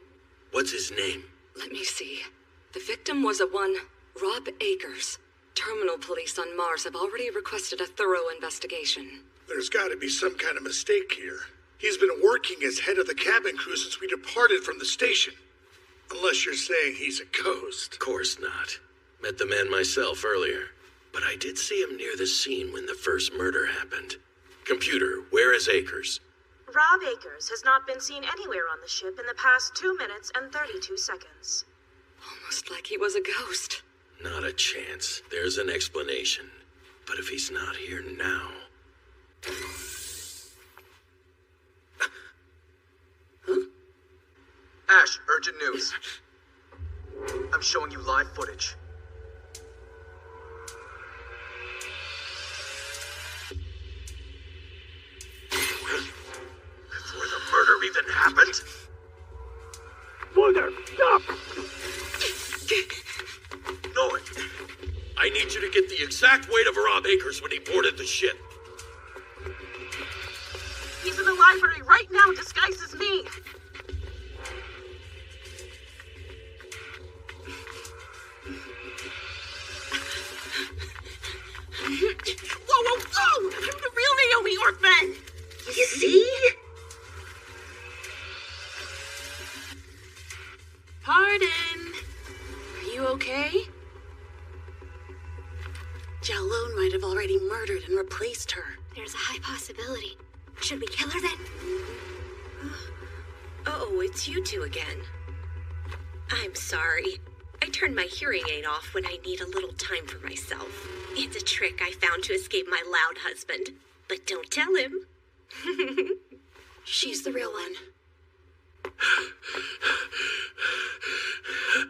What's his name? Let me see. The victim was a one Rob Akers. Terminal police on Mars have already requested a thorough investigation. There's got to be some kind of mistake here. He's been working as head of the cabin crew since we departed from the station. Unless you're saying he's a ghost. Of course not. Met the man myself earlier. But I did see him near the scene when the first murder happened. Computer, where is Akers? Rob Akers has not been seen anywhere on the ship in the past 2 minutes and 32 seconds. Almost like he was a ghost. Not a chance. There's an explanation. But if he's not here now... Huh? Ash, urgent news. I'm showing you live footage. Before the murder even happened? Mother, stop! Nolan, I need you to get the exact weight of Rob Akers when he boarded the ship. He's in the library right now, disguised as me. Whoa, whoa, whoa! I'm the real Naomi Orthman! You see? Pardon. Are you okay? Jalone might have already murdered and replaced her. There's a high possibility. Should we kill her then? Oh, it's you two again. I'm sorry. I turn my hearing aid off when I need a little time for myself. It's a trick I found to escape my loud husband. But don't tell him. She's the real one.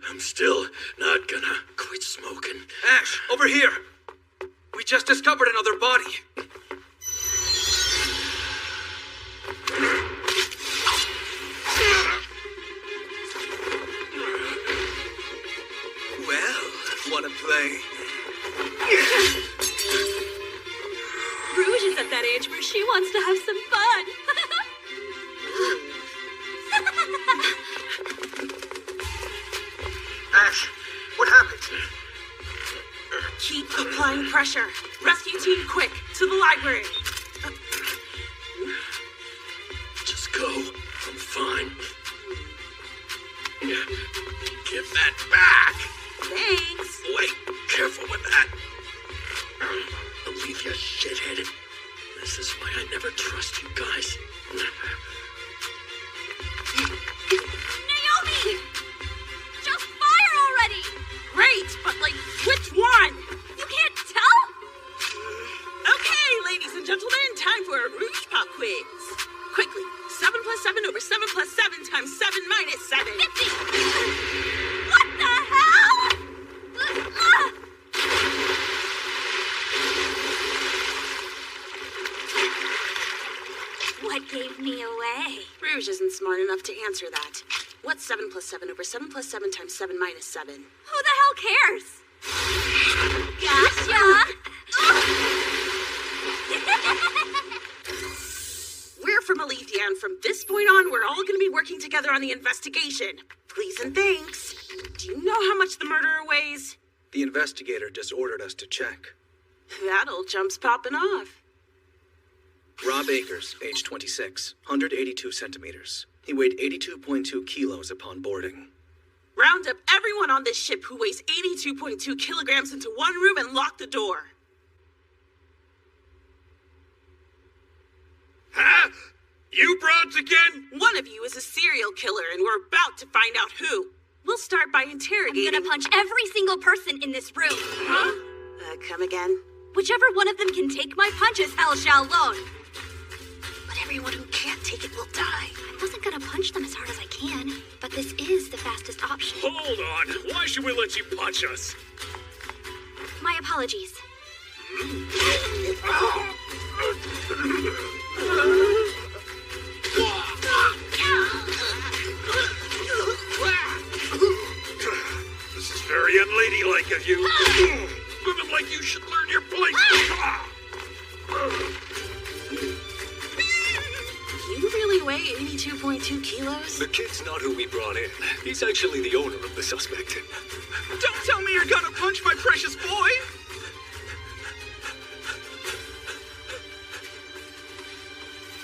I'm still not gonna quit smoking. Ash, over here! We just discovered another body. Well, wanna play? Rouge is at that age where she wants to have some fun. Ash, what happened? Keep applying pressure. Rescue team, quick, to the library. Just go. I'm fine. Give that back! Thanks. Wait, careful with that. Olivia shitheaded. This is why I never trust you guys. Naomi! Just fire already! Great, but which one? You can't tell? Okay, ladies and gentlemen, time for a Rouge Pop quiz. Quickly, 7 plus 7 over 7 plus 7 times 7 minus 7. 50! What the hell? What gave me away? Rouge isn't smart enough to answer that. What's 7 plus 7 over 7 plus 7 times 7 minus 7? Who the hell cares? Gotcha! We're from Alethea, and from this point on, we're all going to be working together on the investigation. Please and thanks. Do you know how much the murderer weighs? The investigator just ordered us to check. That old jump's popping off. Rob Akers, age 26, 182 centimeters. He weighed 82.2 kilos upon boarding. Round up everyone on this ship who weighs 82.2 kilograms into one room and lock the door. Huh? You broads again? One of you is a serial killer, and we're about to find out who. We'll start by interrogating... I'm gonna punch every single person in this room. Huh? Come again? Whichever one of them can take my punches, hell shall alone. But everyone who can't take it will die. I wasn't gonna punch them as hard as I can, but this is the fastest option. Hold on. Why should we let you punch us? My apologies. This is very unladylike of you. Moving like you should learn your place. You really weigh 82.2 kilos? The kid's not who we brought in. He's actually the owner of the suspect. Don't tell me you're gonna punch my precious boy!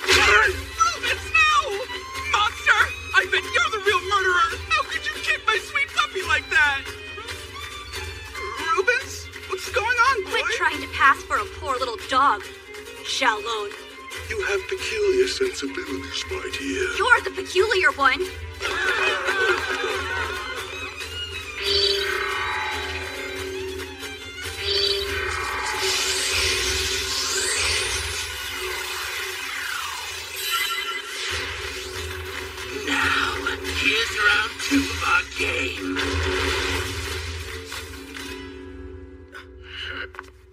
Rubens, no! Monster! I bet you're the real murderer! How could you kick my sweet puppy like that? Rubens? What's going on, boy? Quit trying to pass for a poor little dog, Shalone. You have peculiar sensibilities, my dear. You're the peculiar one. Now, here's round 2 of our game.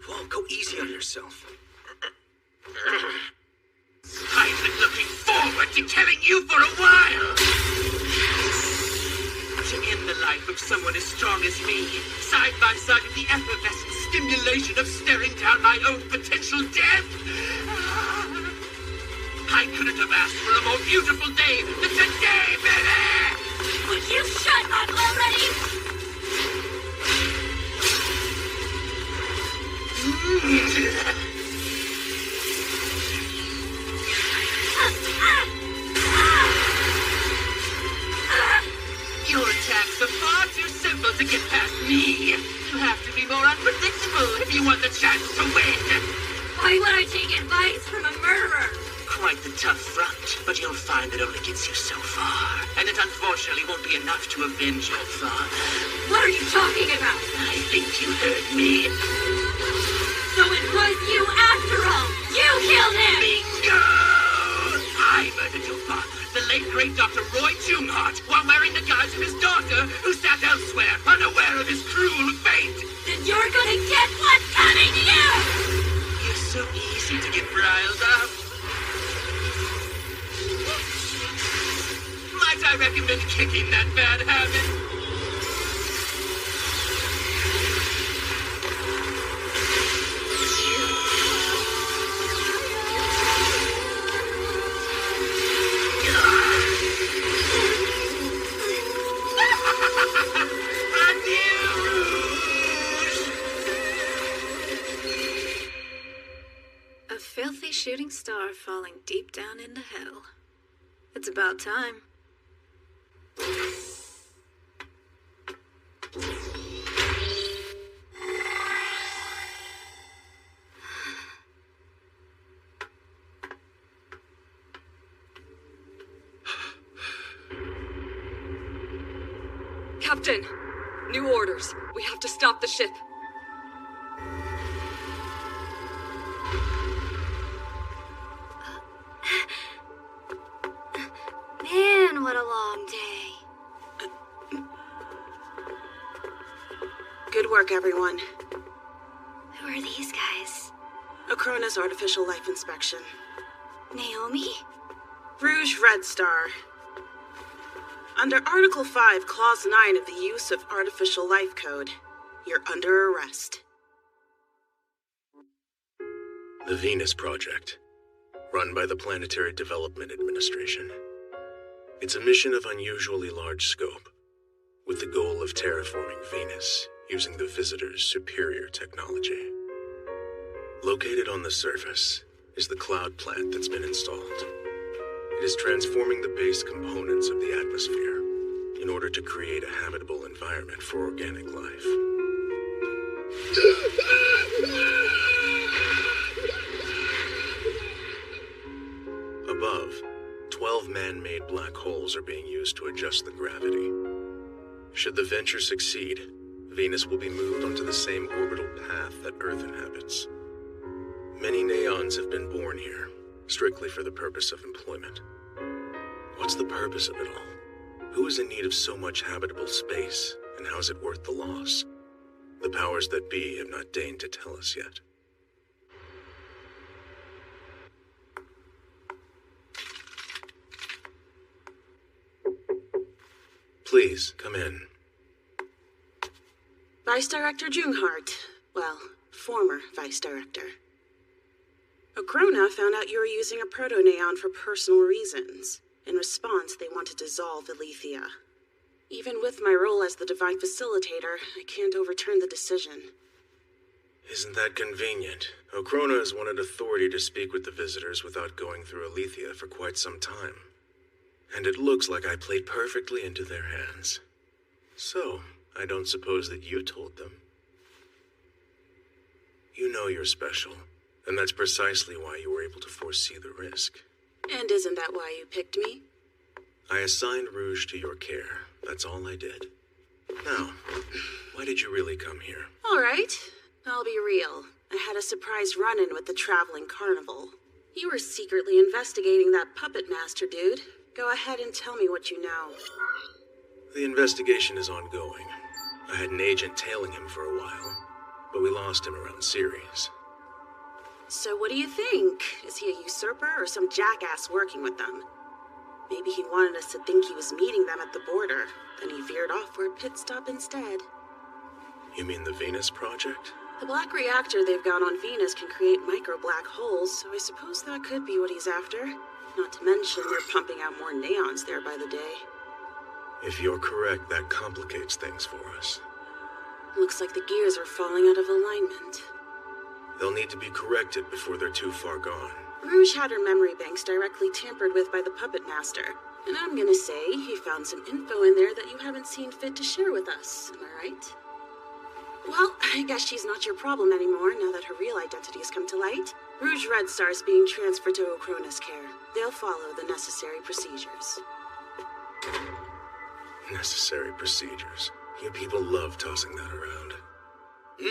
Whoa, go easy on yourself. I've been looking forward to telling you for a while. To end the life of someone as strong as me, side by side with the effervescent stimulation of staring down my own potential death. I couldn't have asked for a more beautiful day than today, baby! Would you shut up already? Your attacks are far too simple to get past me. You have to be more unpredictable if you want the chance to win. Why would I take advice from a murderer? Quite the tough front, but you'll find it only gets you so far. And it unfortunately won't be enough to avenge your father. What are you talking about? I think you heard me. So it was you after all. You killed him! Bingo! I murdered your father, the late great Dr. Roy Junghart, while wearing the guise of his daughter, who sat elsewhere, unaware of his cruel fate. Then you're gonna get what's coming to you! You're so easy to get riled up. Might I recommend kicking that bad habit? shooting star falling deep down into hell. It's about time. Captain! New orders. We have to stop the ship. Man, what a long day. Good work, everyone. Who are these guys? Okrona's artificial life inspection. Naomi? Rouge Red Star. Under Article 5, Clause 9 of the Use of Artificial Life Code, you're under arrest. The Venus Project, run by the Planetary Development Administration. It's a mission of unusually large scope, with the goal of terraforming Venus using the visitor's superior technology. Located on the surface is the cloud plant that's been installed. It is transforming the base components of the atmosphere in order to create a habitable environment for organic life. Above, 12 man-made black holes are being used to adjust the gravity. Should the venture succeed, Venus will be moved onto the same orbital path that Earth inhabits. Many Neons have been born here, strictly for the purpose of employment. What's the purpose of it all? Who is in need of so much habitable space, and how is it worth the loss? The powers that be have not deigned to tell us yet. Please, come in. Vice Director Junghart. Well, former Vice Director. Okrona found out you were using a proto-neon for personal reasons. In response, they want to dissolve Alethea. Even with my role as the Divine Facilitator, I can't overturn the decision. Isn't that convenient? Okrona has wanted authority to speak with the visitors without going through Alethea for quite some time. And it looks like I played perfectly into their hands. So, I don't suppose that you told them. You know you're special, and that's precisely why you were able to foresee the risk. And isn't that why you picked me? I assigned Rouge to your care. That's all I did. Now, why did you really come here? All right, I'll be real. I had a surprise run-in with the traveling carnival. You were secretly investigating that puppet master dude. Go ahead and tell me what you know. The investigation is ongoing. I had an agent tailing him for a while, but we lost him around Ceres. So what do you think? Is he a usurper or some jackass working with them? Maybe he wanted us to think he was meeting them at the border, then he veered off for a pit stop instead. You mean the Venus Project? The black reactor they've got on Venus can create micro-black holes, so I suppose that could be what he's after. Not to mention they're pumping out more neons there by the day. If you're correct, that complicates things for us. Looks like the gears are falling out of alignment. They'll need to be corrected before they're too far gone. Rouge had her memory banks directly tampered with by the Puppet Master. And I'm gonna say he found some info in there that you haven't seen fit to share with us, am I right? Well, I guess she's not your problem anymore now that her real identity has come to light. Rouge Red Star is being transferred to Okrona's care. They'll follow the necessary procedures. Necessary procedures. You people love tossing that around.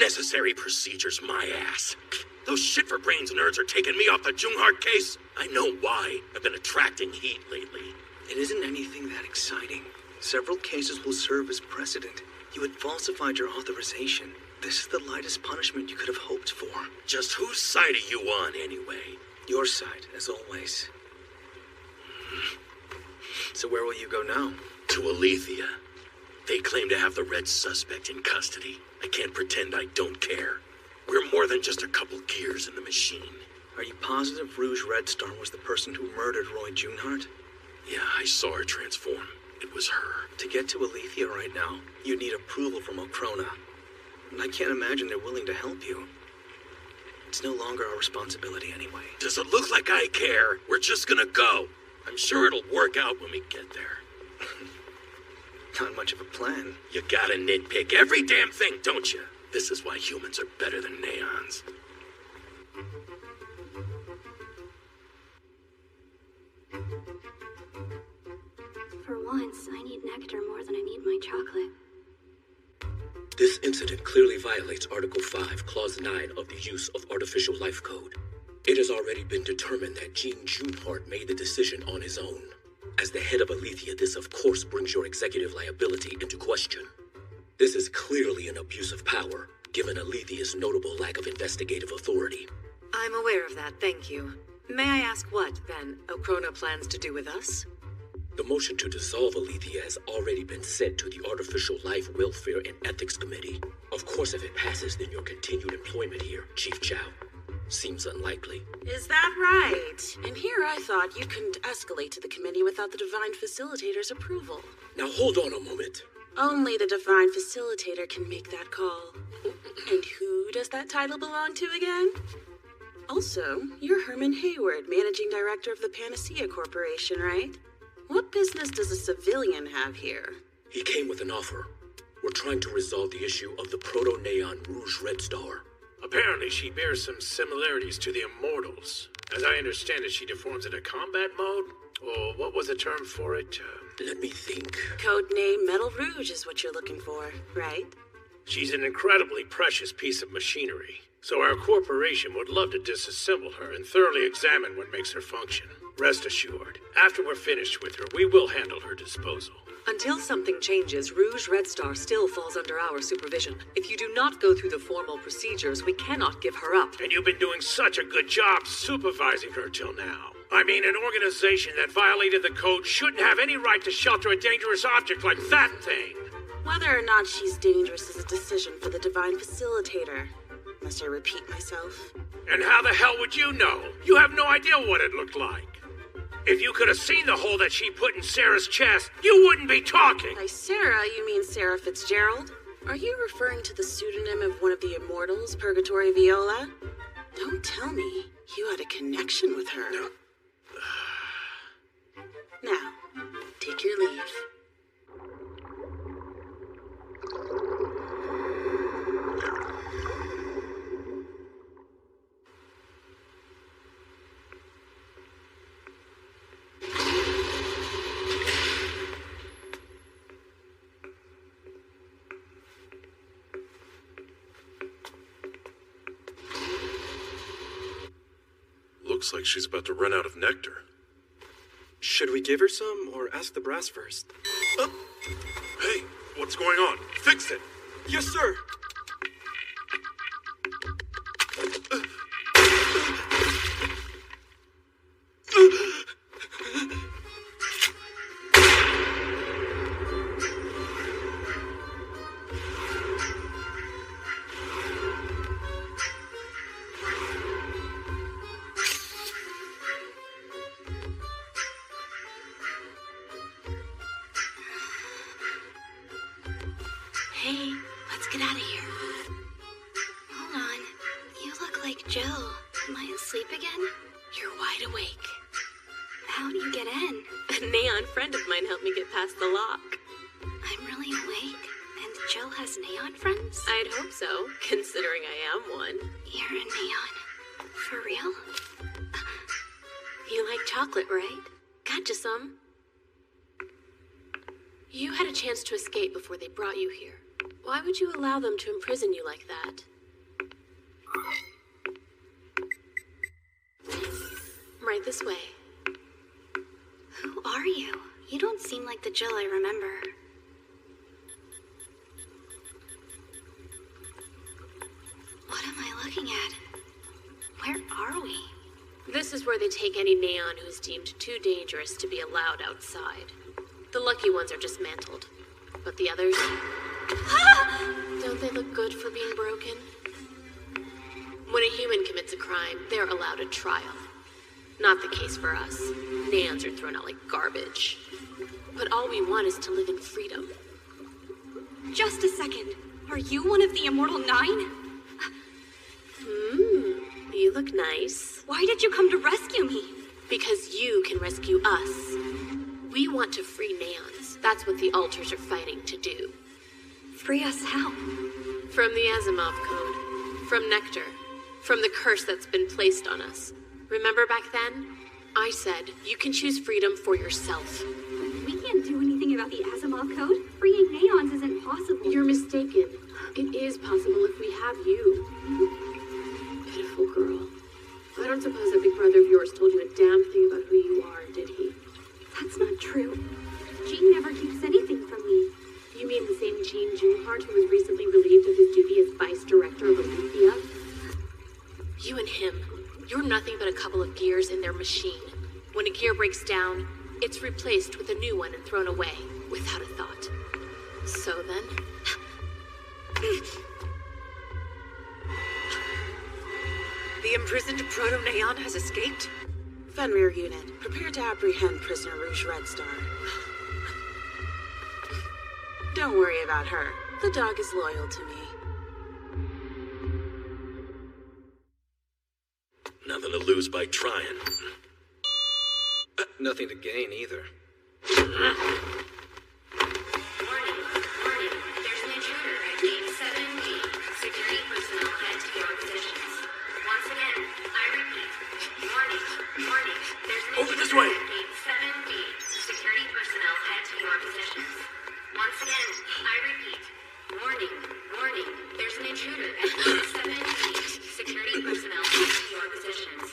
Necessary procedures, my ass. Those shit-for-brains nerds are taking me off the Junghart case. I know why. I've been attracting heat lately. It isn't anything that exciting. Several cases will serve as precedent. You had falsified your authorization. This is the lightest punishment you could have hoped for. Just whose side are you on, anyway? Your side, as always. So where will you go now? To Alethea. They claim to have the red suspect in custody. I can't pretend I don't care. We're more than just a couple gears in the machine. Are you positive Rouge Red Star was the person who murdered Roy Junghart? Yeah, I saw her transform. It was her. To get to Alethea right now, you need approval from Okrona. And I can't imagine they're willing to help you. It's no longer our responsibility anyway. Does it look like I care? We're just gonna go. I'm sure it'll work out when we get there. Not much of a plan. You gotta nitpick every damn thing, don't you? This is why humans are better than Neons. For once, I need nectar more than I need my chocolate. This incident clearly violates Article 5, Clause 9 of the Use of Artificial Life Code. It has already been determined that Gene Junehart made the decision on his own. As the head of Alethea, this of course brings your executive liability into question. This is clearly an abuse of power, given Alethea's notable lack of investigative authority. I'm aware of that, thank you. May I ask what, then, Ochrona plans to do with us? The motion to dissolve Alethea has already been sent to the Artificial Life Welfare and Ethics Committee. Of course, if it passes, then your continued employment here, Chief Chow, seems unlikely. Is that right? And here I thought you couldn't escalate to the committee without the Divine Facilitator's approval. Now hold on a moment. Only the Divine Facilitator can make that call. And who does that title belong to again? Also, you're Herman Hayward, Managing Director of the Panacea Corporation, right? What business does a civilian have here? He came with an offer. We're trying to resolve the issue of the Proto-Neon Rouge Red Star. Apparently, she bears some similarities to the Immortals. As I understand it, she deforms in a combat mode? Or what was the term for it? Let me think. Codename Metal Rouge is what you're looking for, right? She's an incredibly precious piece of machinery. So our corporation would love to disassemble her and thoroughly examine what makes her function. Rest assured, after we're finished with her, we will handle her disposal. Until something changes, Rouge Red Star still falls under our supervision. If you do not go through the formal procedures, we cannot give her up. And you've been doing such a good job supervising her till now. I mean, an organization that violated the code shouldn't have any right to shelter a dangerous object like that thing. Whether or not she's dangerous is a decision for the Divine Facilitator. Must I repeat myself? And how the hell would you know? You have no idea what it looked like. If you could have seen the hole that she put in Sarah's chest, you wouldn't be talking. By Sarah, you mean Sarah Fitzgerald? Are you referring to the pseudonym of one of the Immortals, Purgatory Viola? Don't tell me you had a connection with her. No. Now, take your leave. Looks like she's about to run out of nectar. Should we give her some or ask the brass first? Hey, what's going on? Fix it! Yes, sir! Hey, let's get out of here. Hold on. You look like Jill. Am I asleep again? You're wide awake. How'd you get in? A neon friend of mine helped me get past the lock. I'm really awake. And Jill has neon friends? I'd hope so, considering I am one. You're a neon. For real? You like chocolate, right? Got you some. You had a chance to escape before they brought you here. Why would you allow them to imprison you like that? Right this way. Who are you? You don't seem like the Jill I remember. What am I looking at? Where are we? This is where they take any neon who's deemed too dangerous to be allowed outside. The lucky ones are dismantled. But the others... Don't they look good for being broken? When a human commits a crime, they're allowed a trial. Not the case for us. Neons are thrown out like garbage. But all we want is to live in freedom. Just a second. Are you one of the Immortal 9? look nice. Why did you come to rescue me? Because you can rescue us. We want to free Neons. That's what the alters are fighting to do. Free us how? From the Asimov Code. From Nectar. From the curse that's been placed on us. Remember back then? I said, you can choose freedom for yourself. We can't do anything about the Asimov Code. Freeing Neons isn't possible. You're mistaken. It is possible if we have you. Pitiful girl. I don't suppose that big brother of yours told you a damn thing about who you are, did he? That's not true. Gene never keeps anything from me. You mean the same Gene Junghart who was recently relieved of his duty as vice director of Alethea? You and him, you're nothing but a couple of gears in their machine. When a gear breaks down, it's replaced with a new one and thrown away, without a thought. So then... The imprisoned Proto-Neon has escaped? Fenrir unit, prepare to apprehend prisoner Rouge Red Star. Don't worry about her. The dog is loyal to me. Nothing to lose by trying. Nothing to gain either. There's an intruder at gate 7B. Security personnel head to your positions. Once again, I repeat. Warning. There's an Over this intruder way. at gate 7B. Security personnel head to your positions. Once again, I repeat. Warning. There's an intruder at gate 7B. Security personnel head to your positions.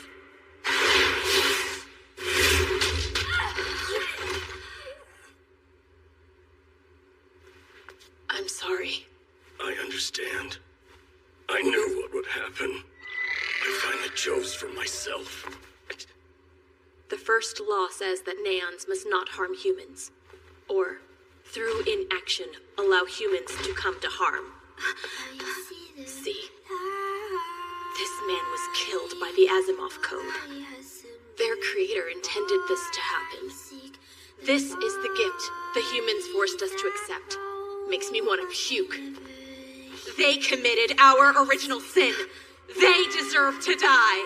I'm sorry. I understand. I knew what would happen. I finally chose for myself. The first law says that Neons must not harm humans. Or, through inaction, allow humans to come to harm. See? This man was killed by the Asimov Code. Their creator intended this to happen. This is the gift the humans forced us to accept. Makes me want to puke. They committed our original sin. They deserve to die.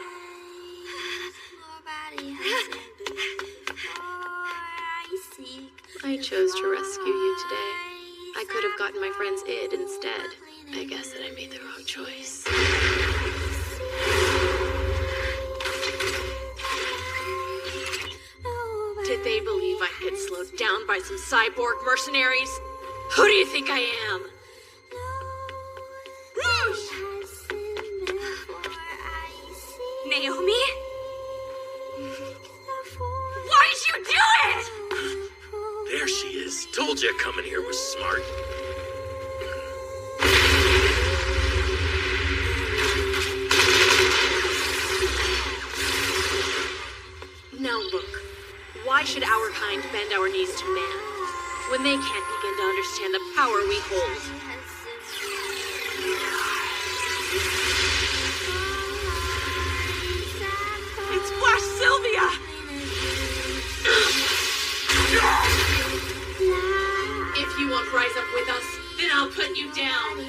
I chose to rescue you today. I could have gotten my friend's id instead. I guess that I made the wrong choice. Did they believe I'd get slowed down by some cyborg mercenaries? Who do you think I am? Rouge! Naomi? Why did you do it? There she is. Told you coming here was smart. Now look, why should our kind bend our knees to man when they can't begin to understand the power we hold? It's Flash Sylvia! If you won't rise up with us, then I'll put you down.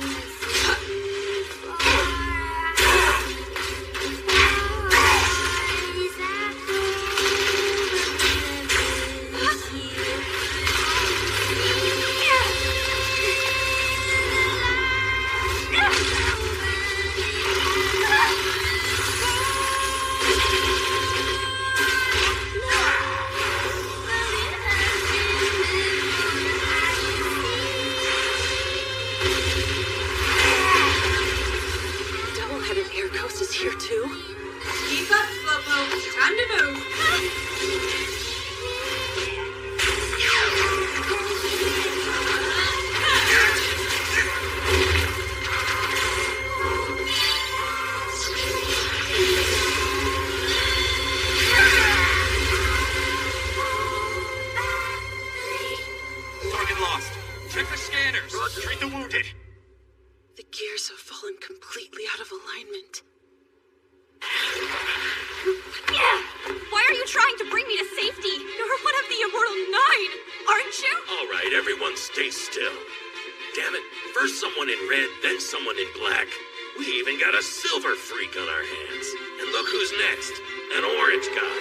Everyone stay still. Damn it. First someone in red, then someone in black. We even got a silver freak on our hands. And look who's next. An orange guy.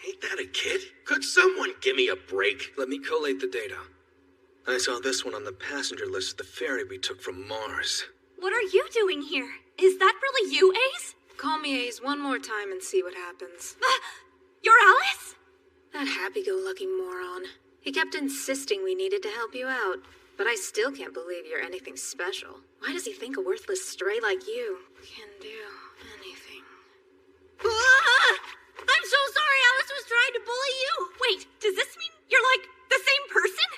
Ain't that a kid? Could someone give me a break? Let me collate the data. I saw this one on the passenger list of the ferry we took from Mars. What are you doing here? Is that really you, Ace? Call me Ace one more time and see what happens. You're Alice? That happy-go-lucky moron. He kept insisting we needed to help you out. But I still can't believe you're anything special. Why does he think a worthless stray like you can do anything? I'm so sorry Alice was trying to bully you. Wait, does this mean you're like the same person?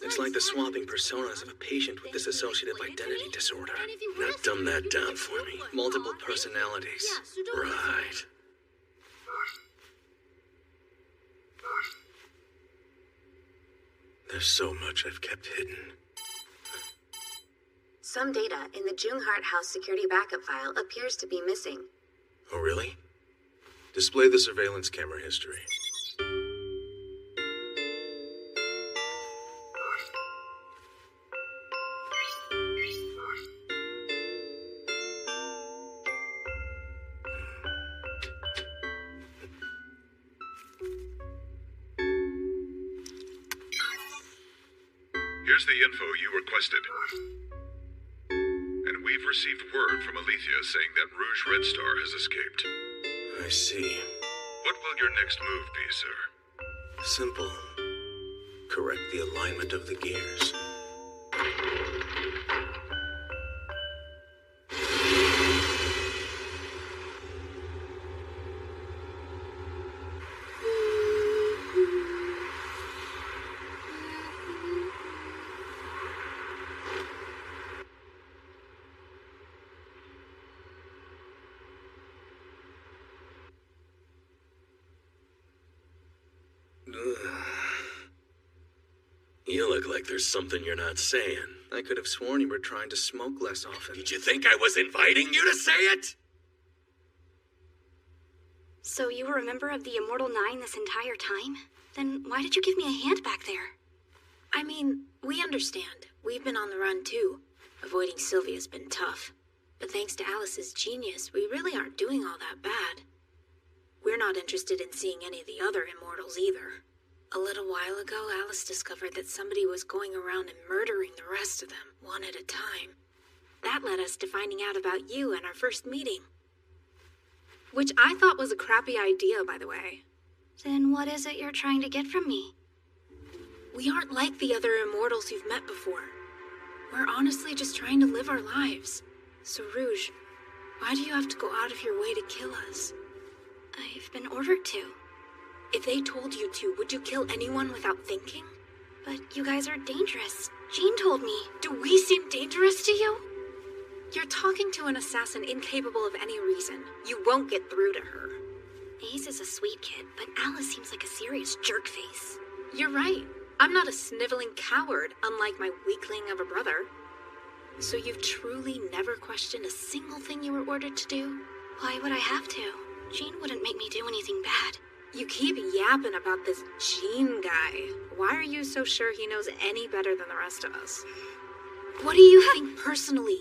It's like the swapping personas of a patient with dissociative identity disorder. Now dumb that down for me. Multiple personalities. Right. There's so much I've kept hidden. Some data in the Junghart House security backup file appears to be missing. Oh, really? Display the surveillance camera history. Here's the info you requested. And we've received word from Alethea saying that Rouge Red Star has escaped. I see. What will your next move be, sir? Simple. Correct the alignment of the gears. You look like there's something you're not saying. I could have sworn you were trying to smoke less often. Did you think I was inviting you to say it? So you were a member of the Immortal Nine this entire time? Then why did you give me a hand back there? I mean, we understand. We've been on the run too. Avoiding Sylvia's been tough. But thanks to Alice's genius, we really aren't doing all that bad. We're not interested in seeing any of the other immortals either. A little while ago, Alice discovered that somebody was going around and murdering the rest of them, one at a time. That led us to finding out about you and our first meeting. Which I thought was a crappy idea, by the way. Then what is it you're trying to get from me? We aren't like the other immortals you've met before. We're honestly just trying to live our lives. So Rouge, why do you have to go out of your way to kill us? I've been ordered to. If they told you to, would you kill anyone without thinking? But you guys are dangerous. Jean told me. Do we seem dangerous to you? You're talking to an assassin incapable of any reason. You won't get through to her. Ace is a sweet kid, but Alice seems like a serious jerkface. You're right. I'm not a sniveling coward, unlike my weakling of a brother. So you've truly never questioned a single thing you were ordered to do? Why would I have to? Jean wouldn't make me do anything bad. You keep yapping about this Jean guy. Why are you so sure he knows any better than the rest of us? What do you think personally?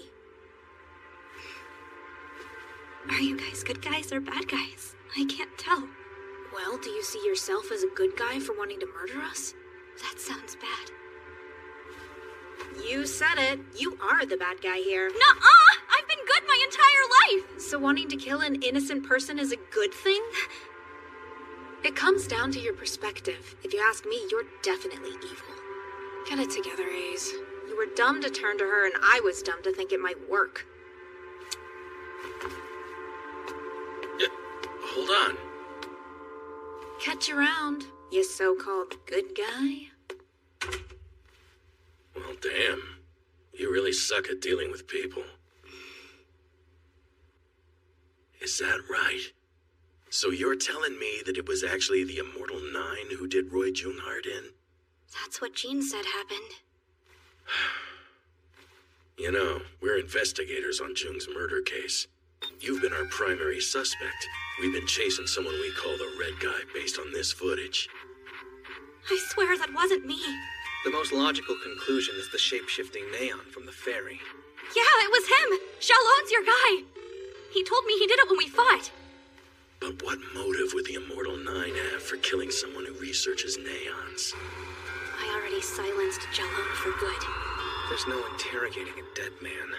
Are you guys good guys or bad guys? I can't tell. Well, do you see yourself as a good guy for wanting to murder us? That sounds bad. You said it. You are the bad guy here. Nuh-uh! I've been good my entire life! So wanting to kill an innocent person is a good thing? It comes down to your perspective. If you ask me, you're definitely evil. Get it together, Ace. You were dumb to turn to her, and I was dumb to think it might work. Hold on. Catch you around, you so-called good guy. Well, damn. You really suck at dealing with people. Is that right? So you're telling me that it was actually the Immortal Nine who did Roy Junghart in? That's what Jean said happened. You know, we're investigators on Jung's murder case. You've been our primary suspect. We've been chasing someone we call the Red Guy based on this footage. I swear that wasn't me. The most logical conclusion is the shape-shifting neon from the ferry. Yeah, it was him! Xiaolong's your guy! He told me he did it when we fought. But what motive would the Immortal Nine have for killing someone who researches neons? I already silenced Xiaolong for good. There's no interrogating a dead man.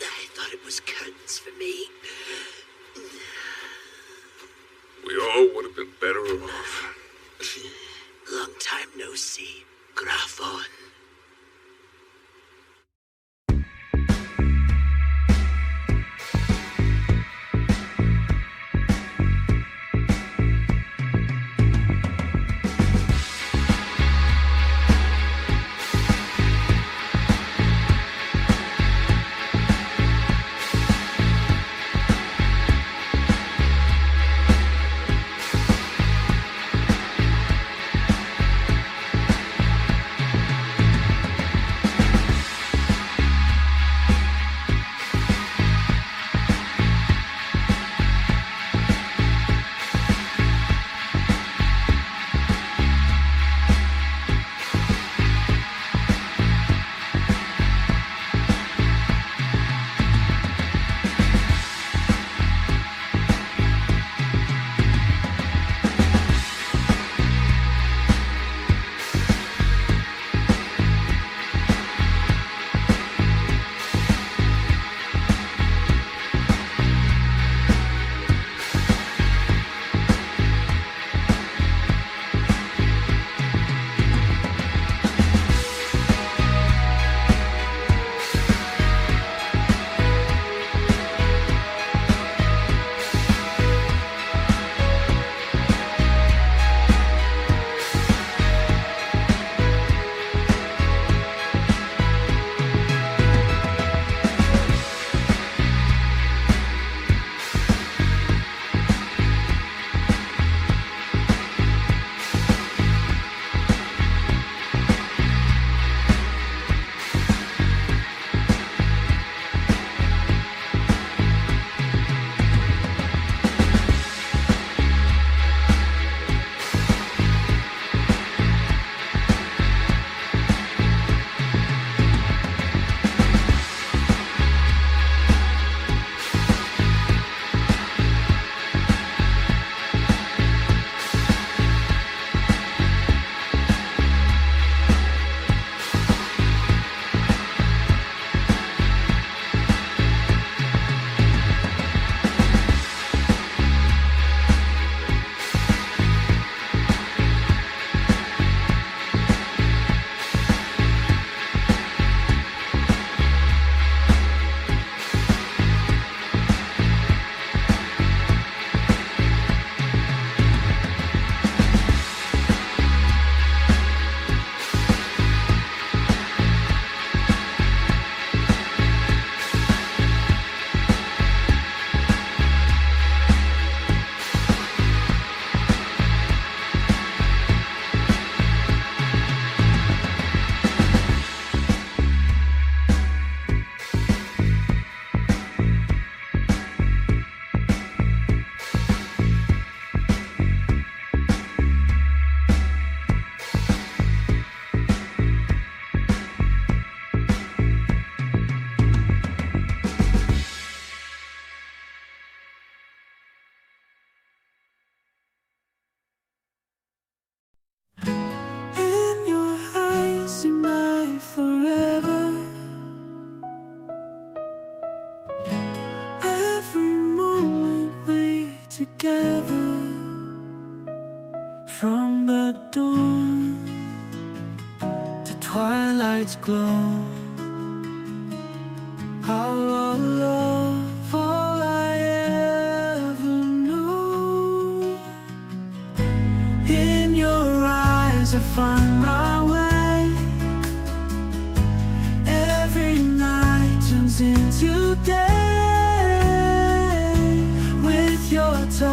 I thought it was curtains for me. We all would have been better off. Long time no see, Grafon. From the dawn to twilight's glow, our love, all I ever knew. In your eyes I find my way. Every night turns into day. With your touch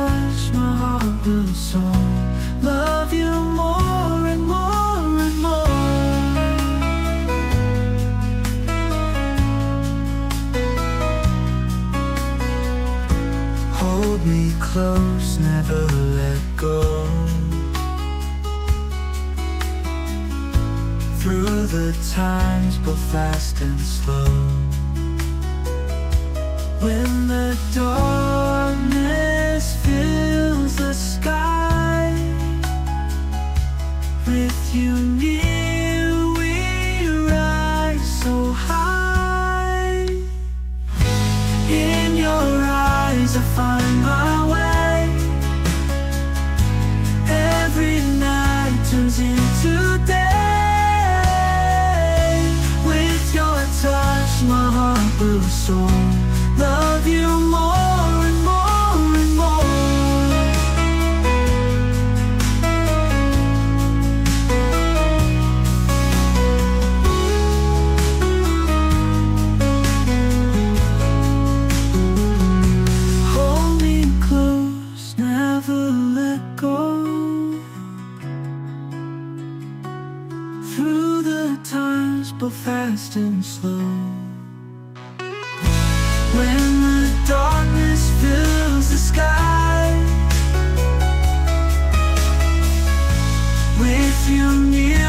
through the times both fast and slow. When the darkness fills the sky, with you near we rise so high. In your eyes I find my way. Every night turns into day. With your touch my heart will soar. Love you more and more and more. Hold me close, never let go. Through the times both fast and slow. When the darkness fills the sky, with you near